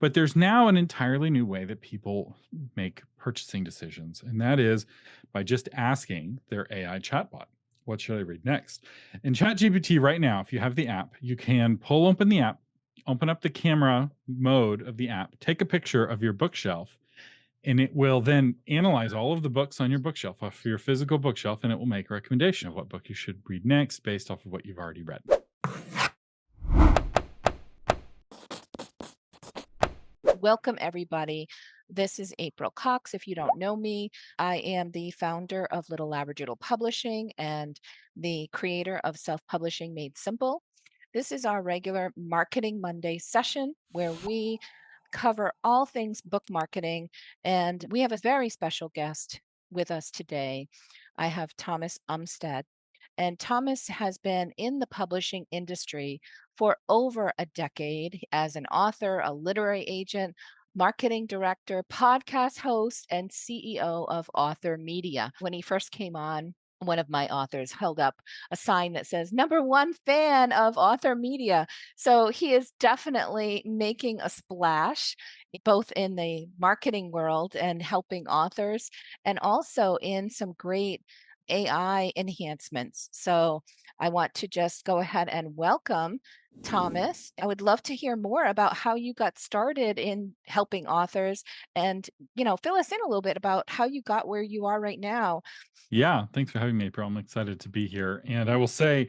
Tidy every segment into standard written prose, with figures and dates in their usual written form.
But there's now an entirely new way that people make purchasing decisions, and that is by just asking their AI chatbot, what should I read next? In ChatGPT right now, if you have the app, you can pull open the app, open up the camera mode of the app, take a picture of your bookshelf, and it will then analyze all of the books on your bookshelf, off your physical bookshelf, and it will make a recommendation of what book you should read next based off of what you've already read. Welcome, everybody. This is April Cox. If you don't know me, I am the founder of Little Labradoodle Publishing and the creator of Self Publishing Made Simple. This is our regular Marketing Monday session where we cover all things book marketing. And we have a very special guest with us today. I have Thomas Umstattd. And Thomas has been in the publishing industry for over a decade as an author, a literary agent, marketing director, podcast host, and CEO of Author Media. When he first came on, one of my authors held up a sign that says #1 fan of Author Media. So he is definitely making a splash both in the marketing world and helping authors, and also in some great AI enhancements. So I want to just go ahead and welcome Thomas. I would love to hear more about how you got started in helping authors and, fill us in a little bit about how you got where you are right now. Yeah, thanks for having me, April. I'm excited to be here. And I will say,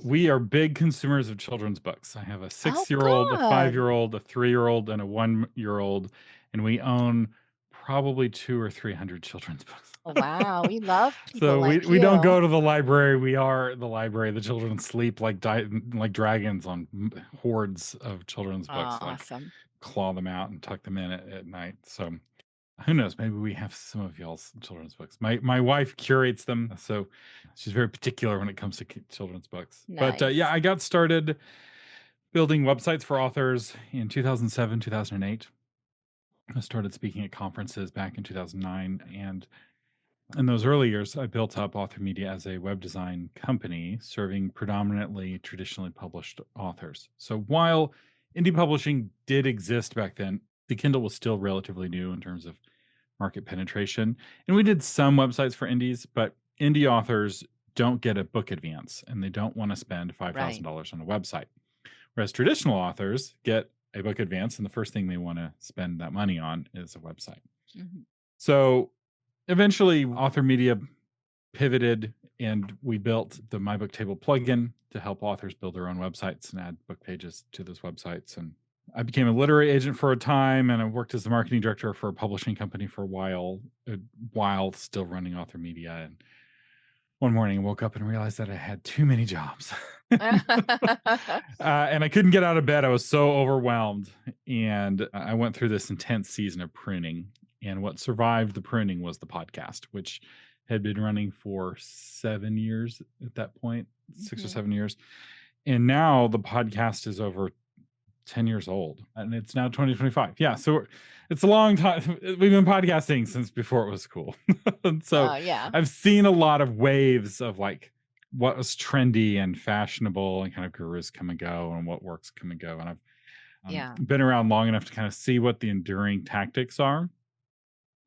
we are big consumers of children's books. I have a Oh, 6 year old, a good. 5 year old, a 3 year old, and a 1 year old. And we own probably two or 300 children's books. Wow. We love people So like we don't you. go to the library. We are the library. The children sleep like like dragons on hordes of children's books, like Awesome. claw them out and tuck them in at night. So who knows? Maybe we have some of y'all's children's books. My wife curates them, so she's very particular when it comes to children's books. But yeah, Nice. I got started building websites for authors in 2007, 2008. I started speaking at conferences back in 2009, and in those early years, I built up Author Media as a web design company serving predominantly traditionally published authors. So while indie publishing did exist back then, the Kindle was still relatively new in terms of market penetration. And we did some websites for indies, but indie authors don't get a book advance and they don't want to spend Right. $5,000 on a website. Whereas traditional authors get a book advance, and the first thing they want to spend that money on is a website. Mhm. So eventually, Author Media pivoted and we built the My Book Table plugin to help authors build their own websites and add book pages to those websites. And I became a literary agent for a time, and I worked as the marketing director for a publishing company for a while still running Author Media. And one morning I woke up and realized that I had too many jobs. And I couldn't get out of bed. I was so overwhelmed. And I went through this intense season of pruning. And what survived the pruning was the podcast, which had been running for 7 years at that point, 6 or 7 years. And now the podcast is over 10 years old and it's now 2025. Yeah. So it's a long time. We've been podcasting since before it was cool. And so Yeah. I've seen a lot of waves of like what was trendy and fashionable and kind of gurus come and go and what works come and go. And I've Yeah. been around long enough to kind of see what the enduring tactics are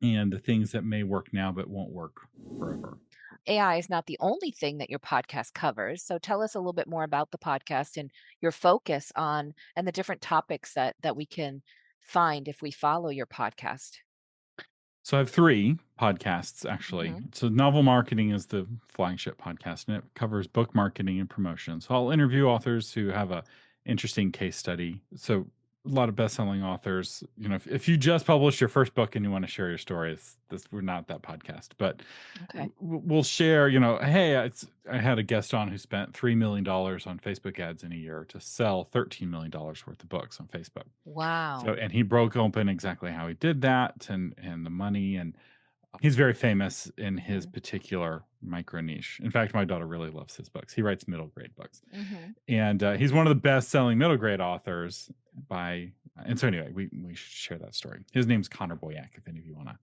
and the things that may work now but won't work forever. AI is not the only thing that your podcast covers. So tell us a little bit more about the podcast and your focus on and the different topics that we can find if we follow your podcast. So I have three podcasts actually. Hmm. So Novel Marketing is the flagship podcast, and it covers book marketing and promotion. So I'll interview authors who have a interesting case study. So a lot of best-selling authors. If you just published your first book and you want to share your stories, we're not that podcast, but Okay. we'll share. Hey, I had a guest on who spent $3 million on Facebook ads in a year to sell $13 million worth of books on Facebook. So, Wow. and he broke open exactly how he did that and the money. And he's very famous in his Hmm. particular micro niche. In fact, my daughter really loves his books. He writes middle grade books. Hmm. And he's one of the best selling middle grade authors and so anyway, we should share that story. His name's Connor Boyack, if any of you want to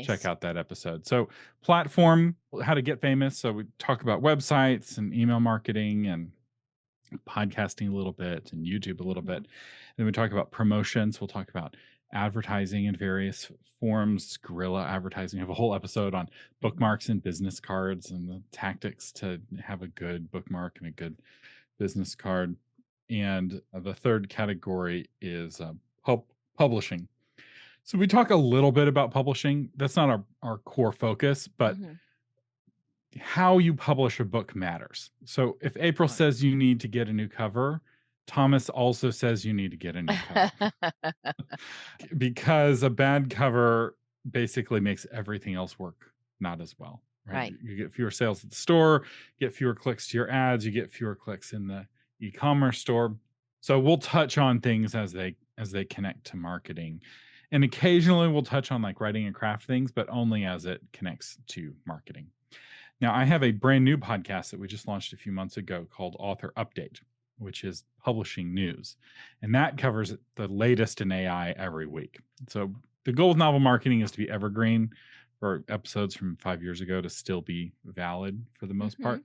check Nice. out that episode. So platform, how to get famous. So we talk about websites and email marketing and podcasting a little bit, and YouTube a little Mhm. bit. Then we talk about promotions. We'll talk about advertising in various forms, guerrilla advertising. We have a whole episode on Mhm. bookmarks and business cards and the tactics to have a good bookmark and a good business card. And the third category is publishing. So we talk a little bit about publishing. That's not our core focus, but Mhm. how you publish a book matters. So if April Sure. says you need to get a new cover, Thomas also says you need to get a new cover because a bad cover basically makes everything else work not as well, right? Right. You get fewer sales at the store, get fewer clicks to your ads, you get fewer clicks in the e-commerce store. So we'll touch on things as they connect to marketing. And occasionally we'll touch on like writing and craft things, but only as it connects to marketing. Now, I have a brand new podcast that we just launched a few months ago called Author Update, which is publishing news. And that covers the latest in AI every week. So, the goal with novel marketing is to be evergreen for episodes from 5 years ago to still be valid for the most Mhm. part.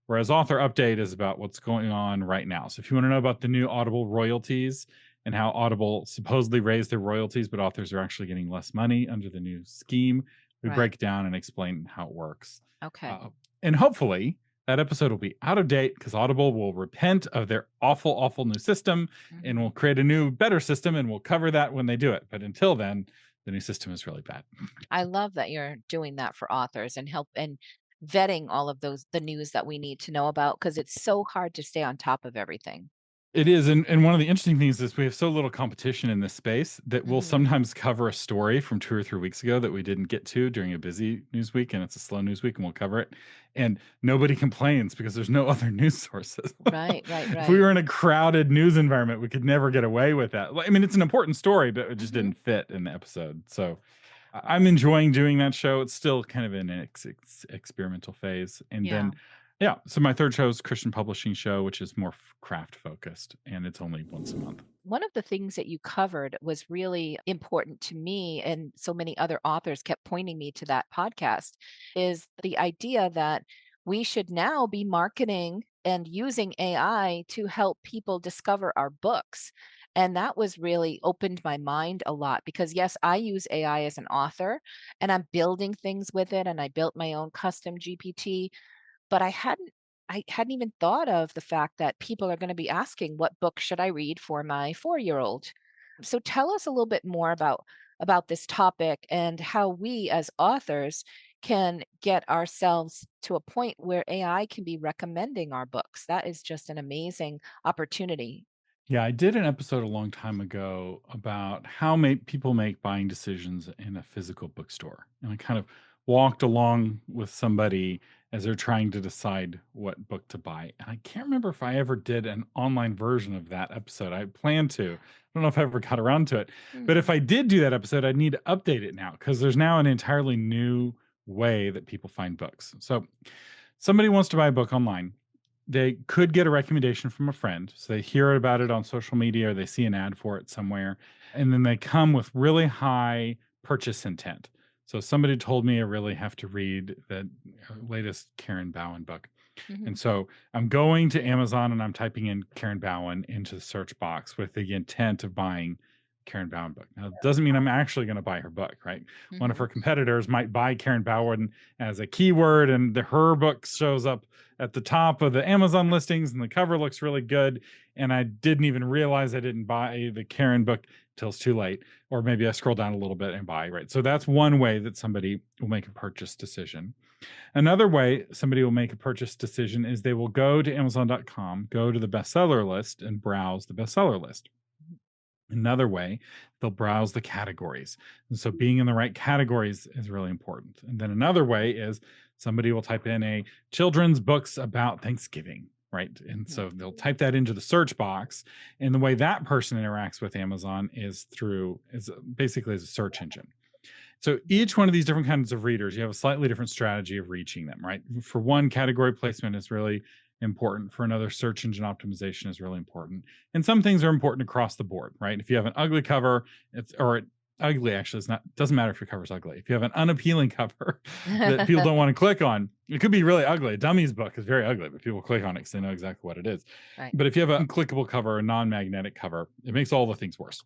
Whereas Author Update is about what's going on right now. So, if you want to know about the new Audible royalties and how Audible supposedly raised their royalties, but authors are actually getting less money under the new scheme, we Right. break down and explain how it works. Okay. Uh, and hopefully that episode will be out of date because Audible will repent of their awful, awful new system and will Mhm. create a new, better system. And we'll cover that when they do it. But until then, the new system is really bad. I love that you're doing that for authors and help and vetting all of those the news that we need to know about because it's so hard to stay on top of everything. It is, and one of the interesting things is we have so little competition in this space that we'll Mhm. sometimes cover a story from 2 or 3 weeks ago that we didn't get to during a busy news week, and it's a slow news week, and we'll cover it, and nobody complains because there's no other news sources. Right, right, If we right. were in a crowded news environment, we could never get away with that. Like, I mean, it's an important story, but it just Mhm. didn't fit in the episode, so I'm enjoying doing that show. It's still kind of in an experimental phase. And Yeah. then, yeah, so my third show is Christian Publishing Show, which is more craft focused, and it's only once a month. One of the things that you covered was really important to me, and so many other authors kept pointing me to that podcast, is the idea that we should now be marketing and using AI to help people discover our books. And that was really opened my mind a lot because, yes, I use AI as an author and I'm building things with it. And I built my own custom GPT, but I hadn't even thought of the fact that people are gonna be asking, "What book should I read for my four-year-old?" So tell us a little bit more about this topic and how we as authors can get ourselves to a point where AI can be recommending our books. That is just an amazing opportunity. Yeah, I did an episode a long time ago about how people make buying decisions in a physical bookstore. And I kind of walked along with somebody as they're trying to decide what book to buy. And I can't remember if I ever did an online version of that episode. I plan to. I don't know if I ever got around to it. But Hmm. if I did do that episode, I'd need to update it now because there's now an entirely new way that people find books. So somebody wants to buy a book online, they could get a recommendation from a friend. So they hear about it on social media or they see an ad for it somewhere. And then they come with really high purchase intent. So somebody told me I really have to read the latest Karen Bowen book. Mhm. And so I'm going to Amazon and I'm typing in Karen Bowen into the search box with the intent of buying Karen Bowen book. Now, it doesn't mean I'm actually going to buy her book, right? One of Mhm. her competitors might buy Karen Bowen as a keyword, and her book shows up at the top of the Amazon listings, and the cover looks really good. And I didn't even realize I didn't buy the Karen book till it's too late, or maybe I scroll down a little bit and buy. Right. So that's one way that somebody will make a purchase decision. Another way somebody will make a purchase decision is they will go to Amazon.com, go to the bestseller list, and browse the bestseller list. Another way, they'll browse the categories. And so being in the right categories is really important. And then another way is somebody will type in a children's books about Thanksgiving, right? And Mhm. so they'll type that into the search box. And the way that person interacts with Amazon is basically as a search engine. So each one of these different kinds of readers, you have a slightly different strategy of reaching them, right? For one, category placement is really important. For another, search engine optimization is really important. And some things are important across the board, right? If you have an ugly cover, it's or ugly actually is not doesn't matter if your cover's ugly. If you have an unappealing cover that people don't want to click on, it could be really ugly. A dummy's book is very ugly, but people click on it because they know exactly what it is. Right. But if you have an unclickable cover, a non-magnetic cover, it makes all the things worse.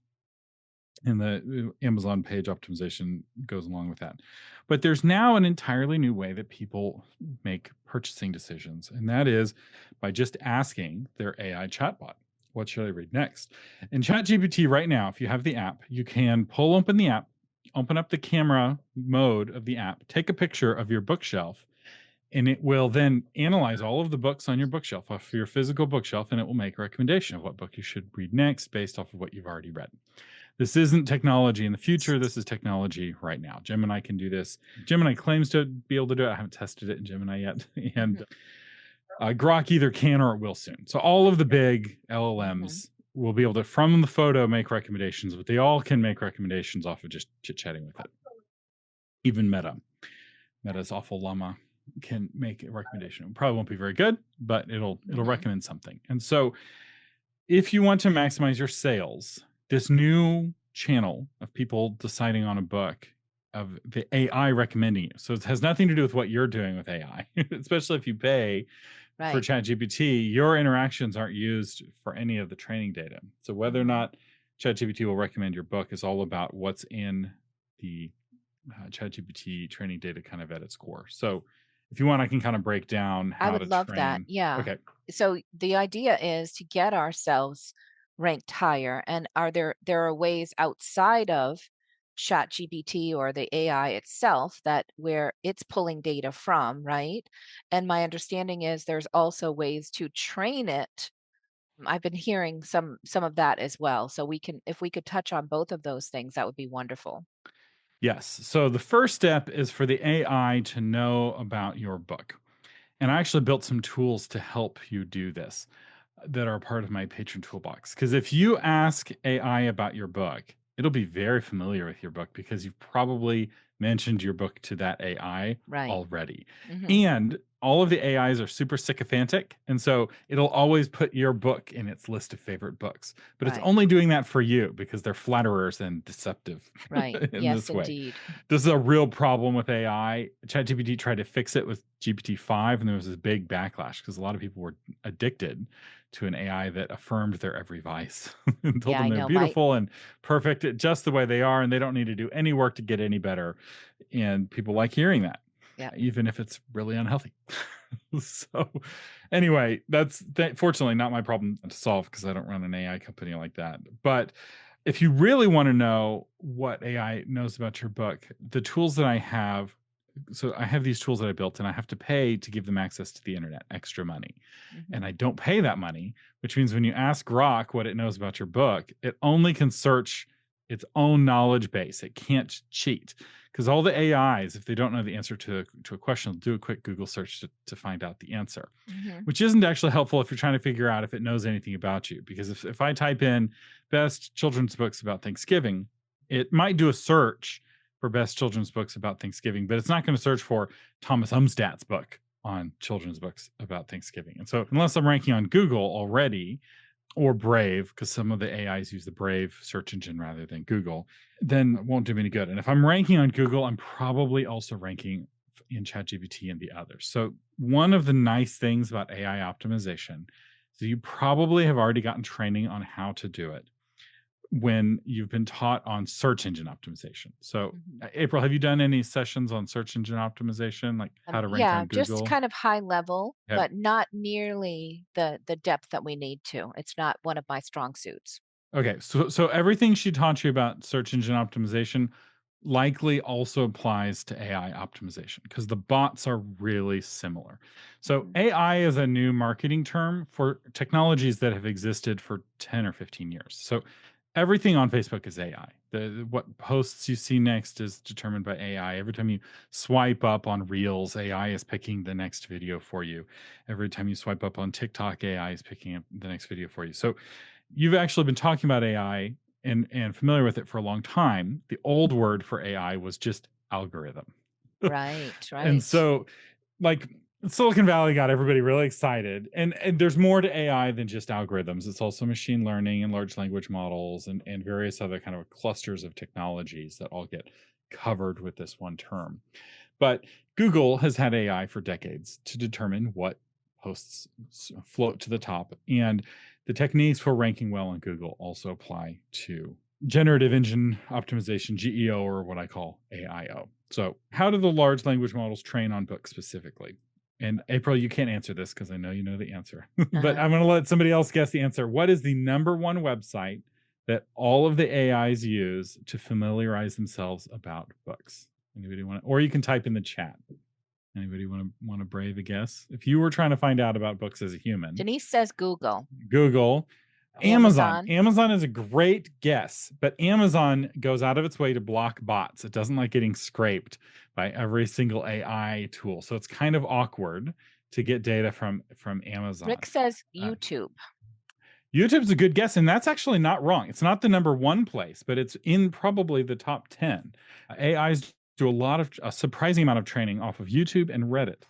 And the Amazon page optimization goes along with that. But there's now an entirely new way that people make purchasing decisions, and that is by just asking their AI chatbot, what should I read next? In ChatGPT right now, if you have the app, you can pull open the app, open up the camera mode of the app, take a picture of your bookshelf, and it will then analyze all of the books on your bookshelf, off your physical bookshelf, and it will make a recommendation of what book you should read next based off of what you've already read. This isn't technology in the future. This is technology right now. Gemini can do this. Gemini claims to be able to do it. I haven't tested it in Gemini yet. And Mhm. Grok either can or it will soon. So all of the big Mhm. LLMs will be able to, from the photo, make recommendations, but they all can make recommendations off of just chit chatting with it. Even Meta's awful llama can make a recommendation. It probably won't be very good, but it'll Mhm. recommend something. And so if you want to maximize your sales, this new channel of people deciding on a book, of the AI recommending you. So it has nothing to do with what you're doing with AI, especially if you pay for Right. ChatGPT. Your interactions aren't used for any of the training data. So whether or Mhm. not ChatGPT will recommend your book is all about what's in the ChatGPT training data kind of at its core. So if you want, I can kind of break down I how would to love that. train. Yeah. Okay. So the idea is to get ourselves ranked higher. And there are ways outside of ChatGPT or the AI itself that where it's pulling data from, right? And my understanding is there's also ways to train it. I've been hearing some of that as well. So we can if we could touch on both of those things, that would be wonderful. Yes. So the first step is for the AI to know about your book. And I actually built some tools to help you do this that are part of my patron toolbox. Because if you ask AI about your book, it'll be very familiar with your book because you've probably mentioned your book to that AI Right. already. Hmm. And all of the AIs are super sycophantic. And so it'll always put your book in its list of favorite books. But it's Right. only doing that for you because they're flatterers and deceptive Right. in Yes, this way. indeed. This is a real problem with AI. ChatGPT tried to fix it with GPT-5, and there was this big backlash because a lot of people were addicted to an AI that affirmed their every vice and told Yeah, them I they're know. My beautiful and perfect just the way they are, and they don't need to do any work to get any better. And people like hearing that, yeah. even if it's really unhealthy. So, anyway, that's fortunately not my problem to solve because I don't run an AI company like that. But if you really want to know what AI knows about your book, the tools that I have, so I have these tools that I built and I have to pay to give them access to the internet, extra money. And Mhm. I don't pay that money, which means when you ask Grok what it knows about your book, it only can search its own knowledge base. It can't cheat because all the AIs, if they don't know the answer to a question, will do a quick Google search to find out the answer, Mhm. which isn't actually helpful if you're trying to figure out if it knows anything about you. Because if I type in best children's books about Thanksgiving, it might do a search for best children's books about Thanksgiving, but it's not going to search for Thomas Umstattd's book on children's books about Thanksgiving. And so, unless I'm ranking on Google already or Brave, because some of the AIs use the Brave search engine rather than Google, then it won't do me any good. And if I'm ranking on Google, I'm probably also ranking in ChatGPT and the others. So, one of the nice things about AI optimization is you probably have already gotten training on how to do it when you've been taught on search engine optimization. So, Mhm. April, have you done any sessions on search engine optimization, like how to rank Yeah, on just Google? kind of high level, Have but not nearly the depth that we need to. It's not one of my strong suits. Okay, so everything she taught you about search engine optimization likely also applies to AI optimization because the bots are really similar. So Mhm. AI is a new marketing term for technologies that have existed for 10 or 15 years. So everything on Facebook is AI. What posts you see next is determined by AI. Every time you swipe up on Reels, AI is picking the next video for you. Every time you swipe up on TikTok, AI is picking up the next video for you. So you've actually been talking about AI and familiar with it for a long time. The old word for AI was just algorithm. Right, And right. so, like, Silicon Valley got everybody really excited, and there's more to AI than just algorithms. It's also machine learning and large language models and various other kind of clusters of technologies that all get covered with this one term. But Google has had AI for decades to determine what posts float to the top, and the techniques for ranking well on Google also apply to generative engine optimization, GEO, or what I call AIO. So, how do the large language models train on books specifically? And April, you can't answer this because I know you know the answer, but Uh-huh. I'm going to let somebody else guess the answer. What is the number one website that all of the AIs use to familiarize themselves about books? Anybody want to, or you can type in the chat. Anybody want to brave a guess? If you were trying to find out about books as a human, Denise says Google. Google. Amazon. Amazon. Amazon is a great guess, but Amazon goes out of its way to block bots. It doesn't like getting scraped by every single AI tool. So it's kind of awkward to get data from Rick Amazon. says Uh, YouTube. YouTube's a good guess, and that's actually not wrong. It's not the number one place, but it's in probably the top 10. AIs do a surprising amount of training off of YouTube and Reddit,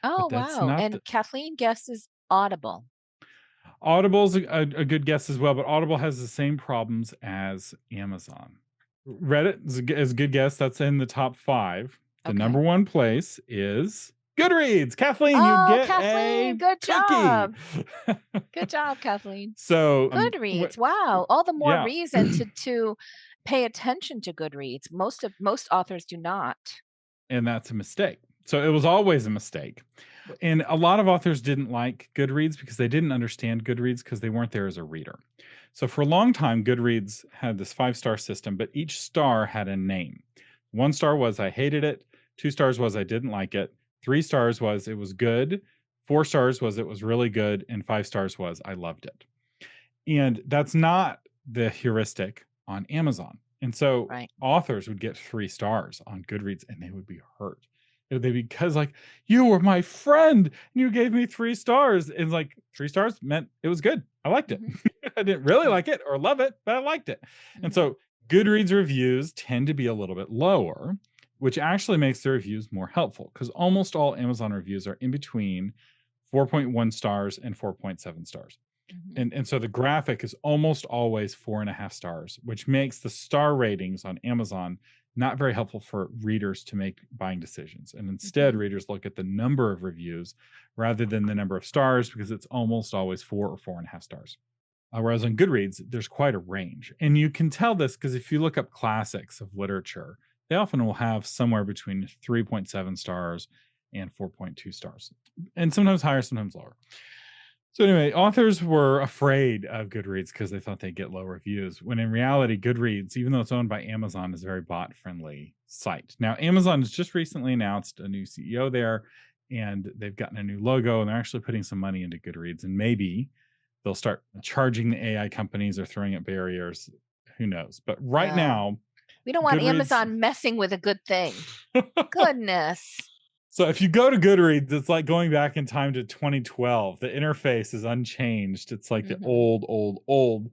Oh, but that's wow. not And Kathleen guesses Audible. Audible's a good guess as well, but Audible has the same problems as Amazon. Reddit is a good guess. That's in the top 5. The number Okay. one place is Goodreads. Kathleen, you Oh, get a Kathleen, good cookie. job. Good job, Kathleen. So, Goodreads. Wow. All the more yeah, reason to pay attention to Goodreads. Most authors do not. and that's a mistake. So it was always a mistake. And a lot of authors didn't like Goodreads because they didn't understand Goodreads because they weren't there as a reader. So for a long time, Goodreads had this 5-star system, but each star had a name. 1 star was I hated it. 2 stars was I didn't like it. 3 stars was it was good. 4 stars was it was really good. And 5 stars was I loved it. And that's not the heuristic on Amazon. And so Right. authors would get 3 stars on Goodreads and they would be hurt. It would be because like you were my friend and you gave me 3 stars. And like 3 stars meant it was good. I liked it. Hmm. I didn't really Right. like it or love it, but I liked it. And Hmm. so Goodreads reviews tend to be a little bit lower, which actually makes the reviews more helpful because almost all Amazon reviews are in between 4.1 stars and 4.7 stars. Hmm. And so the graphic is almost always 4.5 stars, which makes the star ratings on Amazon not very helpful for readers to make buying decisions. And instead, Hmm. readers look at the number of reviews rather than the number of stars because it's almost always 4 or 4.5 stars. Whereas on Goodreads, there's quite a range. And you can tell this because if you look up classics of literature, they often will have somewhere between 3.7 stars and 4.2 stars, and sometimes higher, sometimes lower. So anyway, authors were afraid of Goodreads because they thought they'd get low reviews. When in reality, Goodreads, even though it's owned by Amazon, is a very bot-friendly site. Now, Amazon has just recently announced a new CEO there, and they've gotten a new logo, and they're actually putting some money into Goodreads. And maybe they'll start charging the AI companies or throwing up barriers. Who knows? But right Well, now, we don't want Goodreads. Amazon messing with a good thing. Goodness. So if you go to Goodreads, it's like going back in time to 2012. The interface is unchanged. It's like the Hmm. old.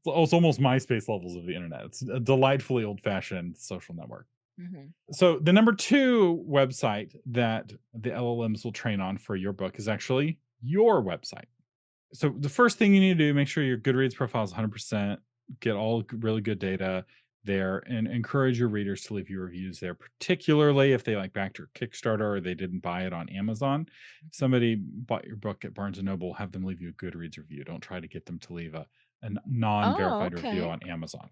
It's almost MySpace levels of the internet. It's a delightfully old-fashioned social network. Hmm. So the number 2 website that the LLMs will train on for your book is actually your website. So the first thing you need to do, make sure your Goodreads profile is 100%, get all really good data there, and encourage your readers to leave you reviews there, particularly if they like backed your Kickstarter or they didn't buy it on Amazon. If somebody bought your book at Barnes and Noble, have them leave you a Goodreads review. Don't try to get them to leave a Oh, non-verified review okay. on Amazon.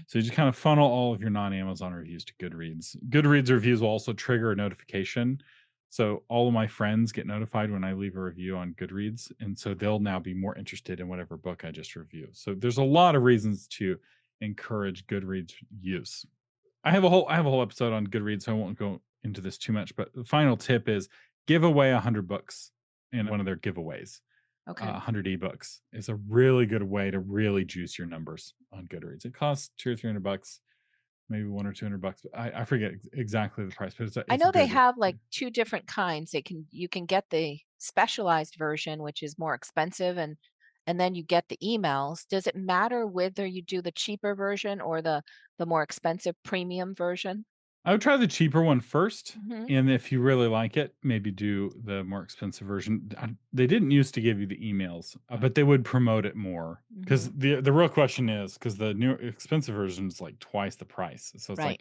So you just kind of funnel all of your non-Amazon reviews to Goodreads. Goodreads reviews will also trigger a notification, so all of my friends get notified when I leave a review on Goodreads, and so they'll now be more interested in whatever book I just review. So there's a lot of reasons to encourage Goodreads use. I have a whole episode on Goodreads, so I won't go into this too much. But the final tip is give away 100 books in one of their giveaways. Okay. 100 ebooks is a really good way to really juice your numbers on Goodreads. It costs 200 or 300 bucks, maybe 1 or 200 bucks. But I forget exactly the price, but I it's a know they good. have like two different kinds. You can get the specialized version, which is more expensive, and then you get the emails. Does it matter whether you do the cheaper version or the more expensive premium version? I would try the cheaper one first, Mhm. and if you really like it, maybe do the more expensive version. They didn't used to give you the emails, but they would promote it more. Because Mhm. the real question is, because the new expensive version is like twice the price. So it's Right.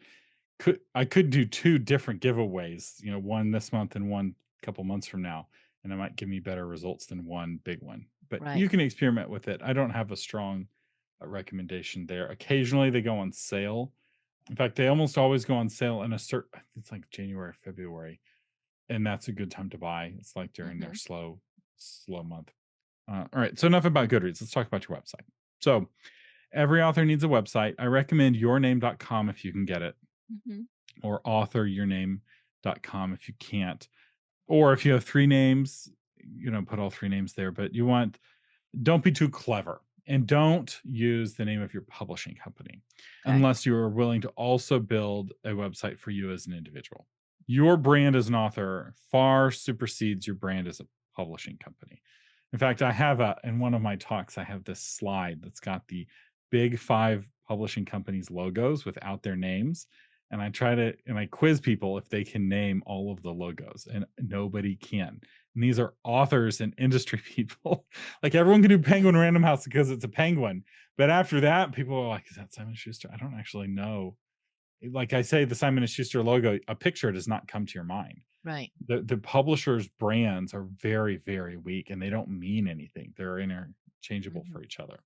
like, I could do 2 different giveaways, one this month and one couple months from now, and it might give me better results than one big one. But Right. you can experiment with it. I don't have a strong, recommendation there. Occasionally, they go on sale. In fact, they almost always go on sale in a certain it's like January, February, and that's a good time to buy. It's like during their Mhm. slow month. All right, so enough about Goodreads. Let's talk about your website. So, every author needs a website. I recommend yourname.com if you can get it, Mhm. or authoryourname.com if you can't. Or if you have 3 names, put all 3 names there, but don't be too clever, and don't use the name of your publishing company Okay. unless you are willing to also build a website for you as an individual. Your brand as an author far supersedes your brand as a publishing company. In fact, in one of my talks, I have this slide that's got the big 5 publishing companies logos without their names. And I quiz people if they can name all of the logos, and nobody can. And these are authors and industry people. Like, everyone can do Mhm. Penguin Random House because it's a penguin. But after that, people are like, is that Simon Schuster? I don't actually know. Like I say, the Simon and Schuster logo, a picture does not come to your mind. Right. The publishers' brands are very, very weak, and they don't mean anything. They're interchangeable Mhm. for each other.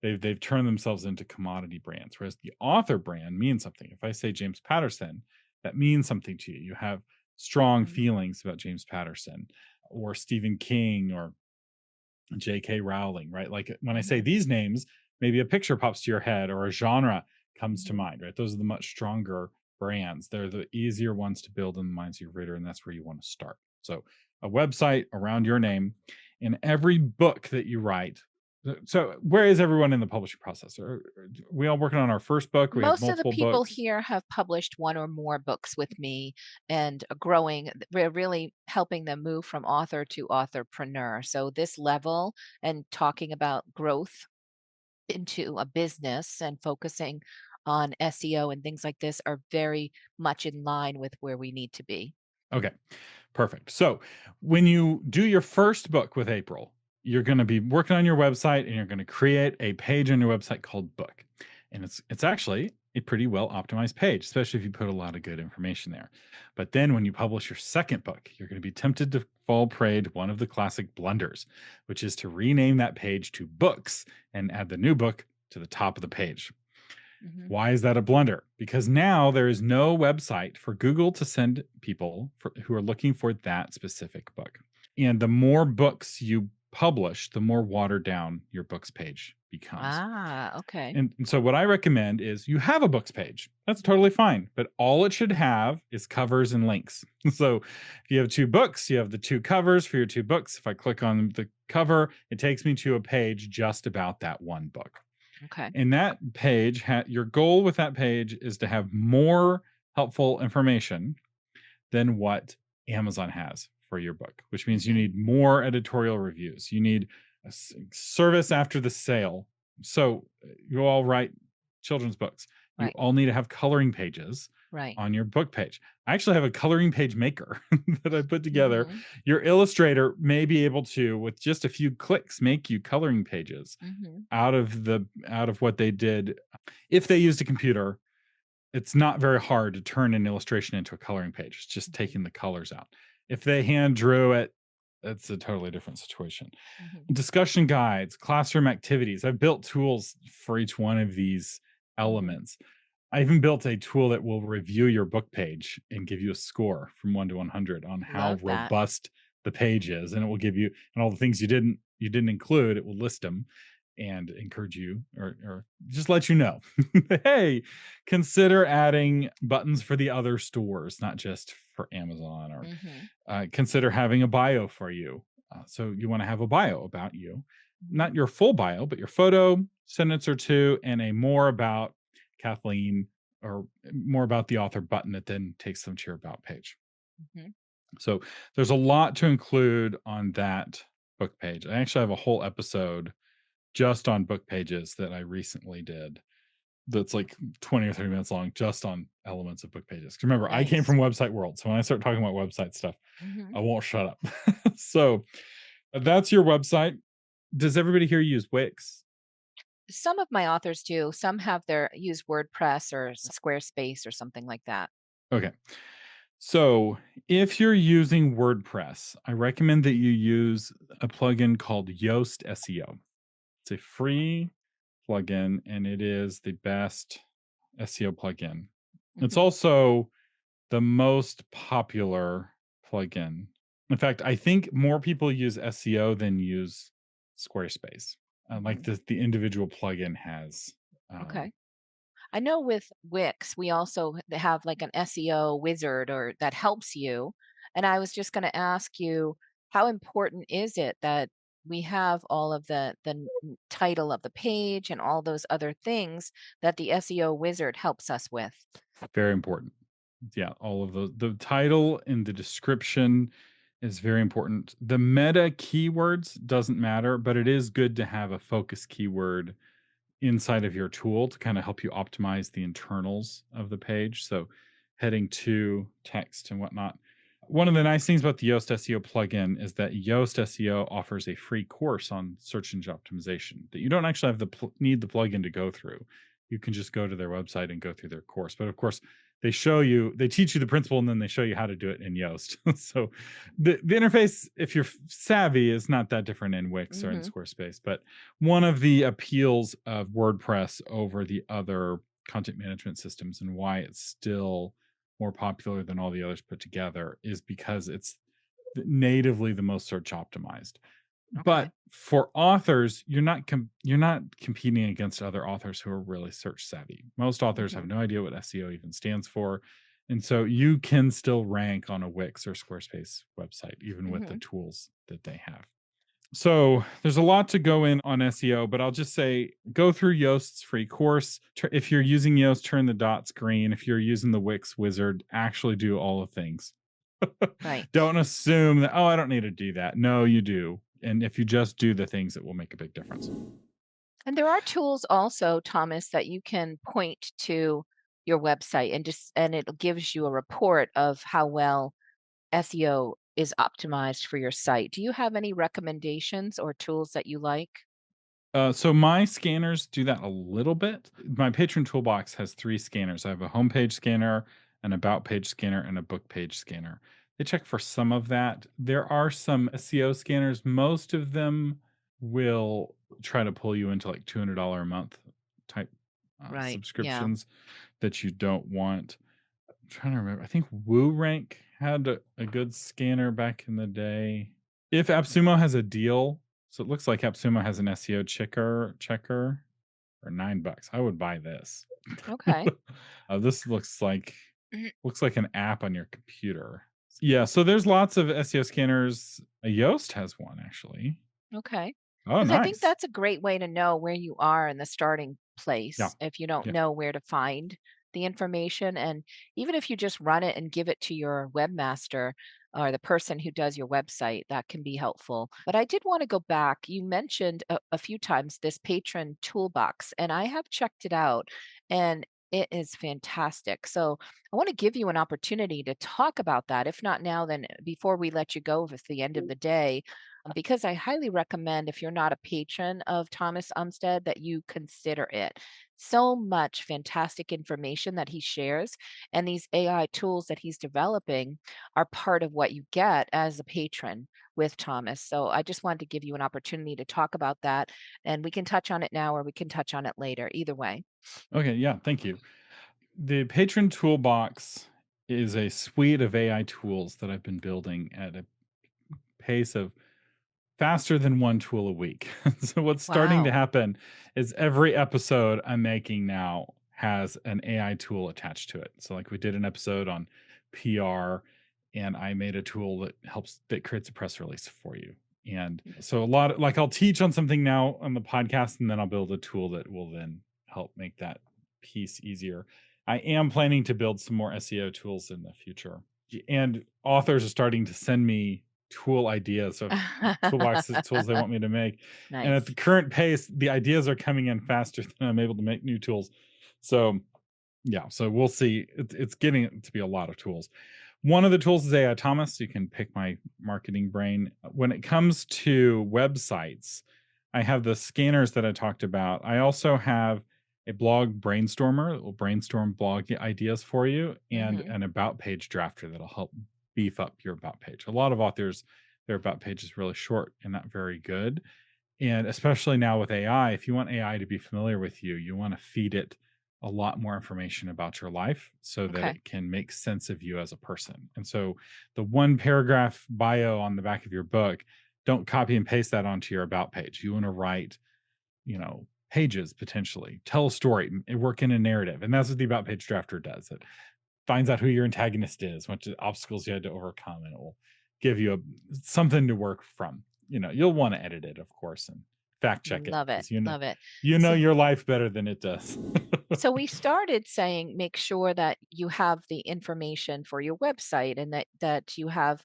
They've turned themselves into commodity brands, whereas the author brand means something. If I say James Patterson, that means something to you. You have strong Mhm. feelings about James Patterson, or Stephen King, or J.K. Rowling, right? Like, when I say Mhm. these names, maybe a picture pops to your head or a genre comes to Mhm. mind, right? Those are the much stronger brands. They're the easier ones to build in the minds of your reader, and that's where you want to start. So, a website around your name, in every book that you write. So, where is everyone in the publishing process? Are we all working on our first book? We have Most of the multiple people books. here have published one or more books with me and growing. We're really helping them move from author to authorpreneur. So, this level and talking about growth into a business and focusing on SEO and things like this are very much in line with where we need to be. Okay, perfect. So when you do your first book with April, you're going to be working on your website, and you're going to create a page on your website called book. And it's actually a pretty well optimized page, especially if you put a lot of good information there. But then when you publish your second book, you're going to be tempted to fall prey to one of the classic blunders, which is to rename that page to books and add the new book to the top of the page. Mhm. Why is that a blunder? Because now there is no website for Google to send people who are looking for that specific book. And the more books you publish, the more watered down your books page becomes. Ah, okay. And so, what I recommend is you have a books page. That's totally fine. But all it should have is covers and links. So, if you have 2 books, you have the 2 covers for your 2 books. If I click on the cover, it takes me to a page just about that one book. Okay. And that page, your goal with that page is to have more helpful information than what Amazon has for your book, which means you Mhm. need more editorial reviews. You need a service after the sale. So, you all write children's books. You Right. all need to have coloring pages Right. on your book page. I actually have a coloring page maker that I put together. Mhm. Your illustrator may be able to, with just a few clicks, make you coloring pages Mhm. out of what they did. If they used a computer, it's not very hard to turn an illustration into a coloring page. It's just Mhm. taking the colors out. If they hand drew it, that's a totally different situation. Mhm. Discussion guides, classroom activities. I've built tools for each one of these Mhm. elements. I even built a tool that will review your book page and give you a score from 1 to 100 on how Love that. robust the page is, and it will give you, and all the things you didn't include, it will list them and encourage you, or just let you know, hey, consider adding buttons for the other stores, not just for Amazon, or Mhm. consider having a bio for you. So you want to have a bio about you, Mhm. not your full bio, but your photo, sentence or two, and a more about Kathleen, or more about the author button that then takes them to your about page. Mhm. So there's a lot to include on that book page. I actually have a whole episode just on book pages that I recently did. that's like 20 or 30 minutes long just on elements of book pages. 'Cause remember, I came Nice. from website world. So when I start talking about website stuff, Hmm. I won't shut up. So that's your website. Does everybody here use Wix? Some of my authors do. Some have their use WordPress or Squarespace or something like that. Okay. So if you're using WordPress, I recommend that you use a plugin called Yoast SEO. It's a free plugin and it is the best SEO plugin. It's Hmm. also the most popular plugin. In fact, I think more people use SEO than use Squarespace. Like Hmm. the individual plugin has. Um, Okay. I know with Wix, we also have like an SEO wizard or that helps you. And I was just going to ask you, how important is it that we have all of the title of the page and all those other things that the SEO wizard helps us with? Very important. Yeah, all of those. The title and the description is very important. The meta keywords doesn't matter, but it is good to have a focus keyword inside of your tool to kind of help you optimize the internals of the page. So heading to text and whatnot. One of the nice things about the Yoast SEO plugin is that Yoast SEO offers a free course on search engine optimization that you don't actually have need the plugin to go through. You can just go to their website and go through their course. But of course, they teach you the principle and then they show you how to do it in Yoast. So the interface, if you're savvy, is not that different in Wix or in Hmm. Squarespace. But one of the appeals of WordPress over the other content management systems and why it's still more popular than all the others put together is because it's natively the most search optimized. Okay. But for authors, you're not competing against other authors who are really search savvy. Most authors Hmm. have no idea what SEO even stands for. And so you can still rank on a Wix or Squarespace website, even with the Hmm. tools that they have. So there's a lot to go in on SEO, but I'll just say go through Yoast's free course. If you're using Yoast, turn the dots green. If you're using the Wix wizard, actually do all the things. Right. Don't assume that, oh, I don't need to do that. No, you do. And if you just do the things, it will make a big difference. And there are tools also, Thomas, that you can point to your website and it gives you a report of how well SEO is optimized for your site. Do you have any recommendations or tools that you like? So my scanners do that a little bit. My patron toolbox has three scanners. I have a homepage scanner, an about page scanner, and a book page scanner. They check for some of that. There are some SEO scanners. Most of them will try to pull you into like $200 a month type Right. Yeah. subscriptions that you don't want. I'm trying to remember. I think WooRank had a good scanner back in the day. If AppSumo has a deal, so it looks like AppSumo has an SEO checker for $9. I would buy this. Okay. This Mhm. looks like an app on your computer. Yeah, so there's lots of SEO scanners. Yoast has one actually. Okay. Oh, Because I think nice. that's a great way to know where you are in the starting Yeah, place if you don't yeah. know where to find the information. And even if you just run it and give it to your webmaster or the person who does your website, that can be helpful. But I did want to go back. You mentioned a few times this patron toolbox, and I have checked it out and it is fantastic. So I want to give you an opportunity to talk about that. If not now, then before we let you go at the end of the day, because I highly recommend if you're not a patron of Thomas Umstattd that you consider it. So much fantastic information that he shares, and these AI tools that he's developing are part of what you get as a patron with Thomas. So I just wanted to give you an opportunity to talk about that, and we can touch on it now or we can touch on it later. Either way. Okay, yeah, thank you. The Patron Toolbox is a suite of AI tools that I've been building at a pace of faster than one tool a week. So what's starting to Wow. happen is every episode I'm making now has an AI tool attached to it. So like we did an episode on PR and I made a tool that creates a press release for you. And so a lot of like I'll teach on something now on the podcast and then I'll build a tool that will then help make that piece easier. I am planning to build some more SEO tools in the future. And authors are starting to send me tool ideas of toolboxes, tools they want me to make. And at the Nice. current pace, the ideas are coming in faster than I'm able to make new tools. So yeah, so we'll see. It's getting to be a lot of tools. One of the tools is AI Thomas. You can pick my marketing brain. When it comes to websites, I have the scanners that I talked about. I also have a blog brainstormer that will brainstorm blog ideas for you, and Hmm. an about page drafter that'll help beef up your about page. A lot of authors, their about page is really short and not very good. And especially now with AI, if you want AI to be familiar with you, you want to feed it a lot more information about your life so that Okay. it can make sense of you as a person. And so the one paragraph bio on the back of your book, don't copy and paste that onto your about page. You want to write, pages potentially, tell a story, work in a narrative. And that's what the about page drafter does. It finds out who your antagonist is, what obstacles you had to overcome, and it will give you something to work from. You'll want to edit it, of course, and fact check it Love it. because Love it. you know So, your life better than it does. so we started saying make sure that you have the information for your website and that you have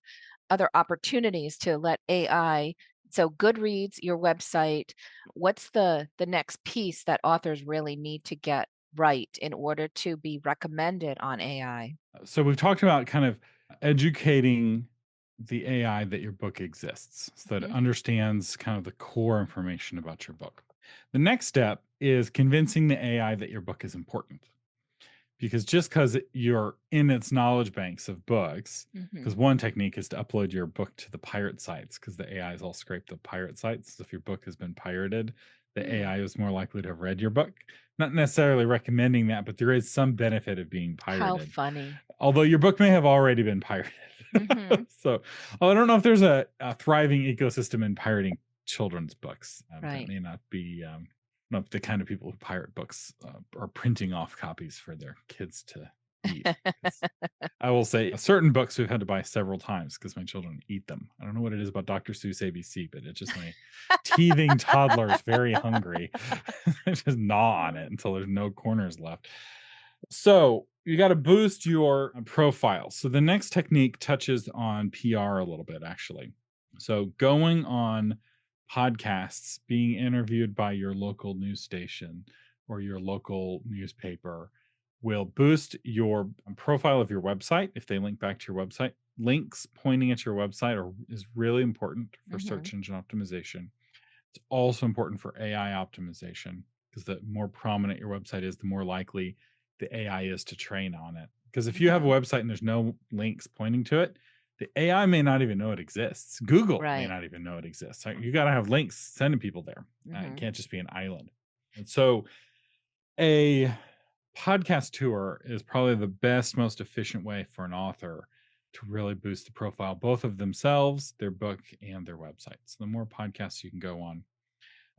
other opportunities to let AI. So Goodreads, your website, what's the next piece that authors really need to get right in order to be recommended on AI? So we've talked about kind of educating the AI that your book exists so that it Mhm. understands kind of the core information about your book. The next step is convincing the AI that your book is important. Because just because you're in its knowledge banks of books, because Mhm. one technique is to upload your book to the pirate sites, because the AIs all scrape the pirate sites. So if your book has been pirated, the Hmm. AI is more likely to have read your book. Not necessarily recommending that, but there is some benefit of being How pirated, funny. although your book may have already been pirated. Mhm. So I don't know if there's a thriving ecosystem in pirating children's books. That Right. may not be not the kind of people who pirate books are printing off copies for their kids to eat. 'Cause I will say certain books we've had to buy several times because my children eat them. I don't know what it is about Dr. Seuss ABC, but it's just my teething toddler is very hungry. They just gnaw on it until there's no corners left. So you got to boost your profile. So the next technique touches on PR a little bit, actually. So going on podcasts, being interviewed by your local news station or your local newspaper will boost your profile of your website if they link back to your website. Links pointing at your website is really important for Mhm. search engine optimization. It's also important for AI optimization because the more prominent your website is, the more likely the AI is to train on it. Because if you have a Mhm. website and there's no links pointing to it, the AI may not even know it exists. Google may Right. not even know it exists. You got to have links sending people there. It Mhm. can't just be an island. And so a podcast tour is probably the best, most efficient way for an author to really boost the profile, both of themselves, their book, and their website. So the more podcasts you can go on,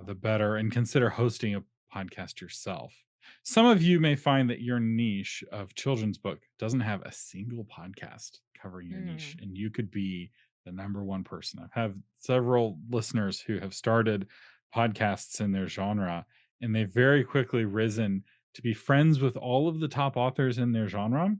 the better, and consider hosting a podcast yourself. Some of you may find that your niche of children's book doesn't have a single podcast covering your niche, Mm. and you could be the number one person. I've had several listeners who have started podcasts in their genre, and they've very quickly risen to be friends with all of the top authors in their genre.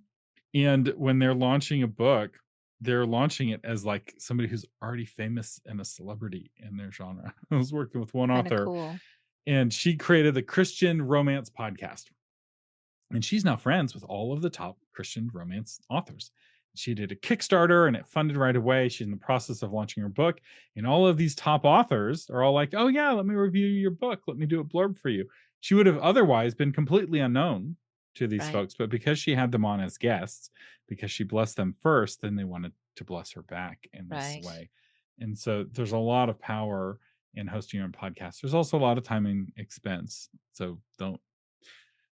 And when they're launching a book, they're launching it as like somebody who's already famous and a celebrity in their genre. I was working with one Kinda author, cool. and she created the Christian Romance Podcast. And she's now friends with all of the top Christian romance authors. She did a Kickstarter and it funded right away. She's in the process of launching her book. And all of these top authors are all like, oh, yeah, let me review your book. Let me do a blurb for you. She would have otherwise been completely unknown to these Right. folks. But because she had them on as guests, because she blessed them first, then they wanted to bless her back in this Right. way. And so there's a lot of power in hosting your own podcast. There's also a lot of time and expense. So don't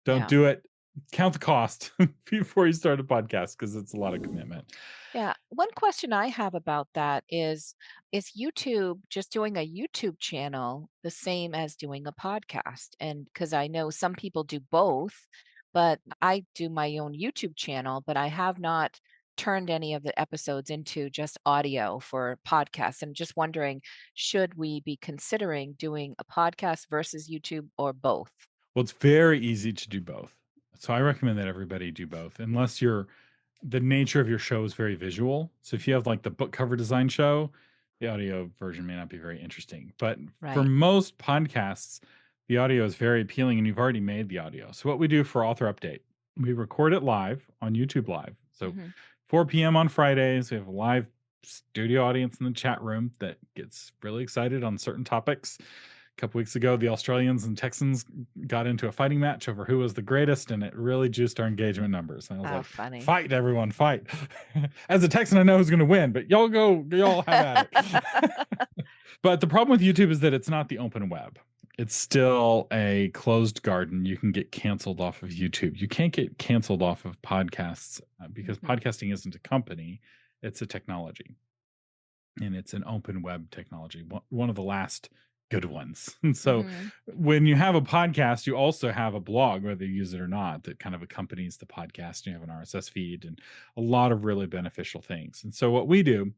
Yeah. do it. Count the cost before you start a podcast because it's a lot of commitment. Yeah. One question I have about that is YouTube, just doing a YouTube channel, the same as doing a podcast? And because I know some people do both, but I do my own YouTube channel, but I have not turned any of the episodes into just audio for podcasts. And just wondering, should we be considering doing a podcast versus YouTube or both? Well, it's very easy to do both. So I recommend that everybody do both, unless the nature of your show is very visual. So if you have like the book cover design show, the audio version may not be very interesting. But for Right. most podcasts, the audio is very appealing and you've already made the audio. So what we do for Author Update, we record it live on YouTube Live. So Hmm. 4 p.m. on Fridays, we have a live studio audience in the chat room that gets really excited on certain topics. A couple weeks ago, the Australians and Texans got into a fighting match over who was the greatest, and it really juiced our engagement numbers. And I was Oh, like, funny. "Fight, everyone, fight!" As a Texan, I know who's going to win, but y'all go, y'all have at it. But the problem with YouTube is that it's not the open web. It's still a closed garden. You can get canceled off of YouTube. You can't get canceled off of podcasts because Hmm. podcasting isn't a company, it's a technology. And it's an open web technology, one of the last good ones. And so Hmm. when you have a podcast, you also have a blog, whether you use it or not, that kind of accompanies the podcast. You have an RSS feed and a lot of really beneficial things. And so what we do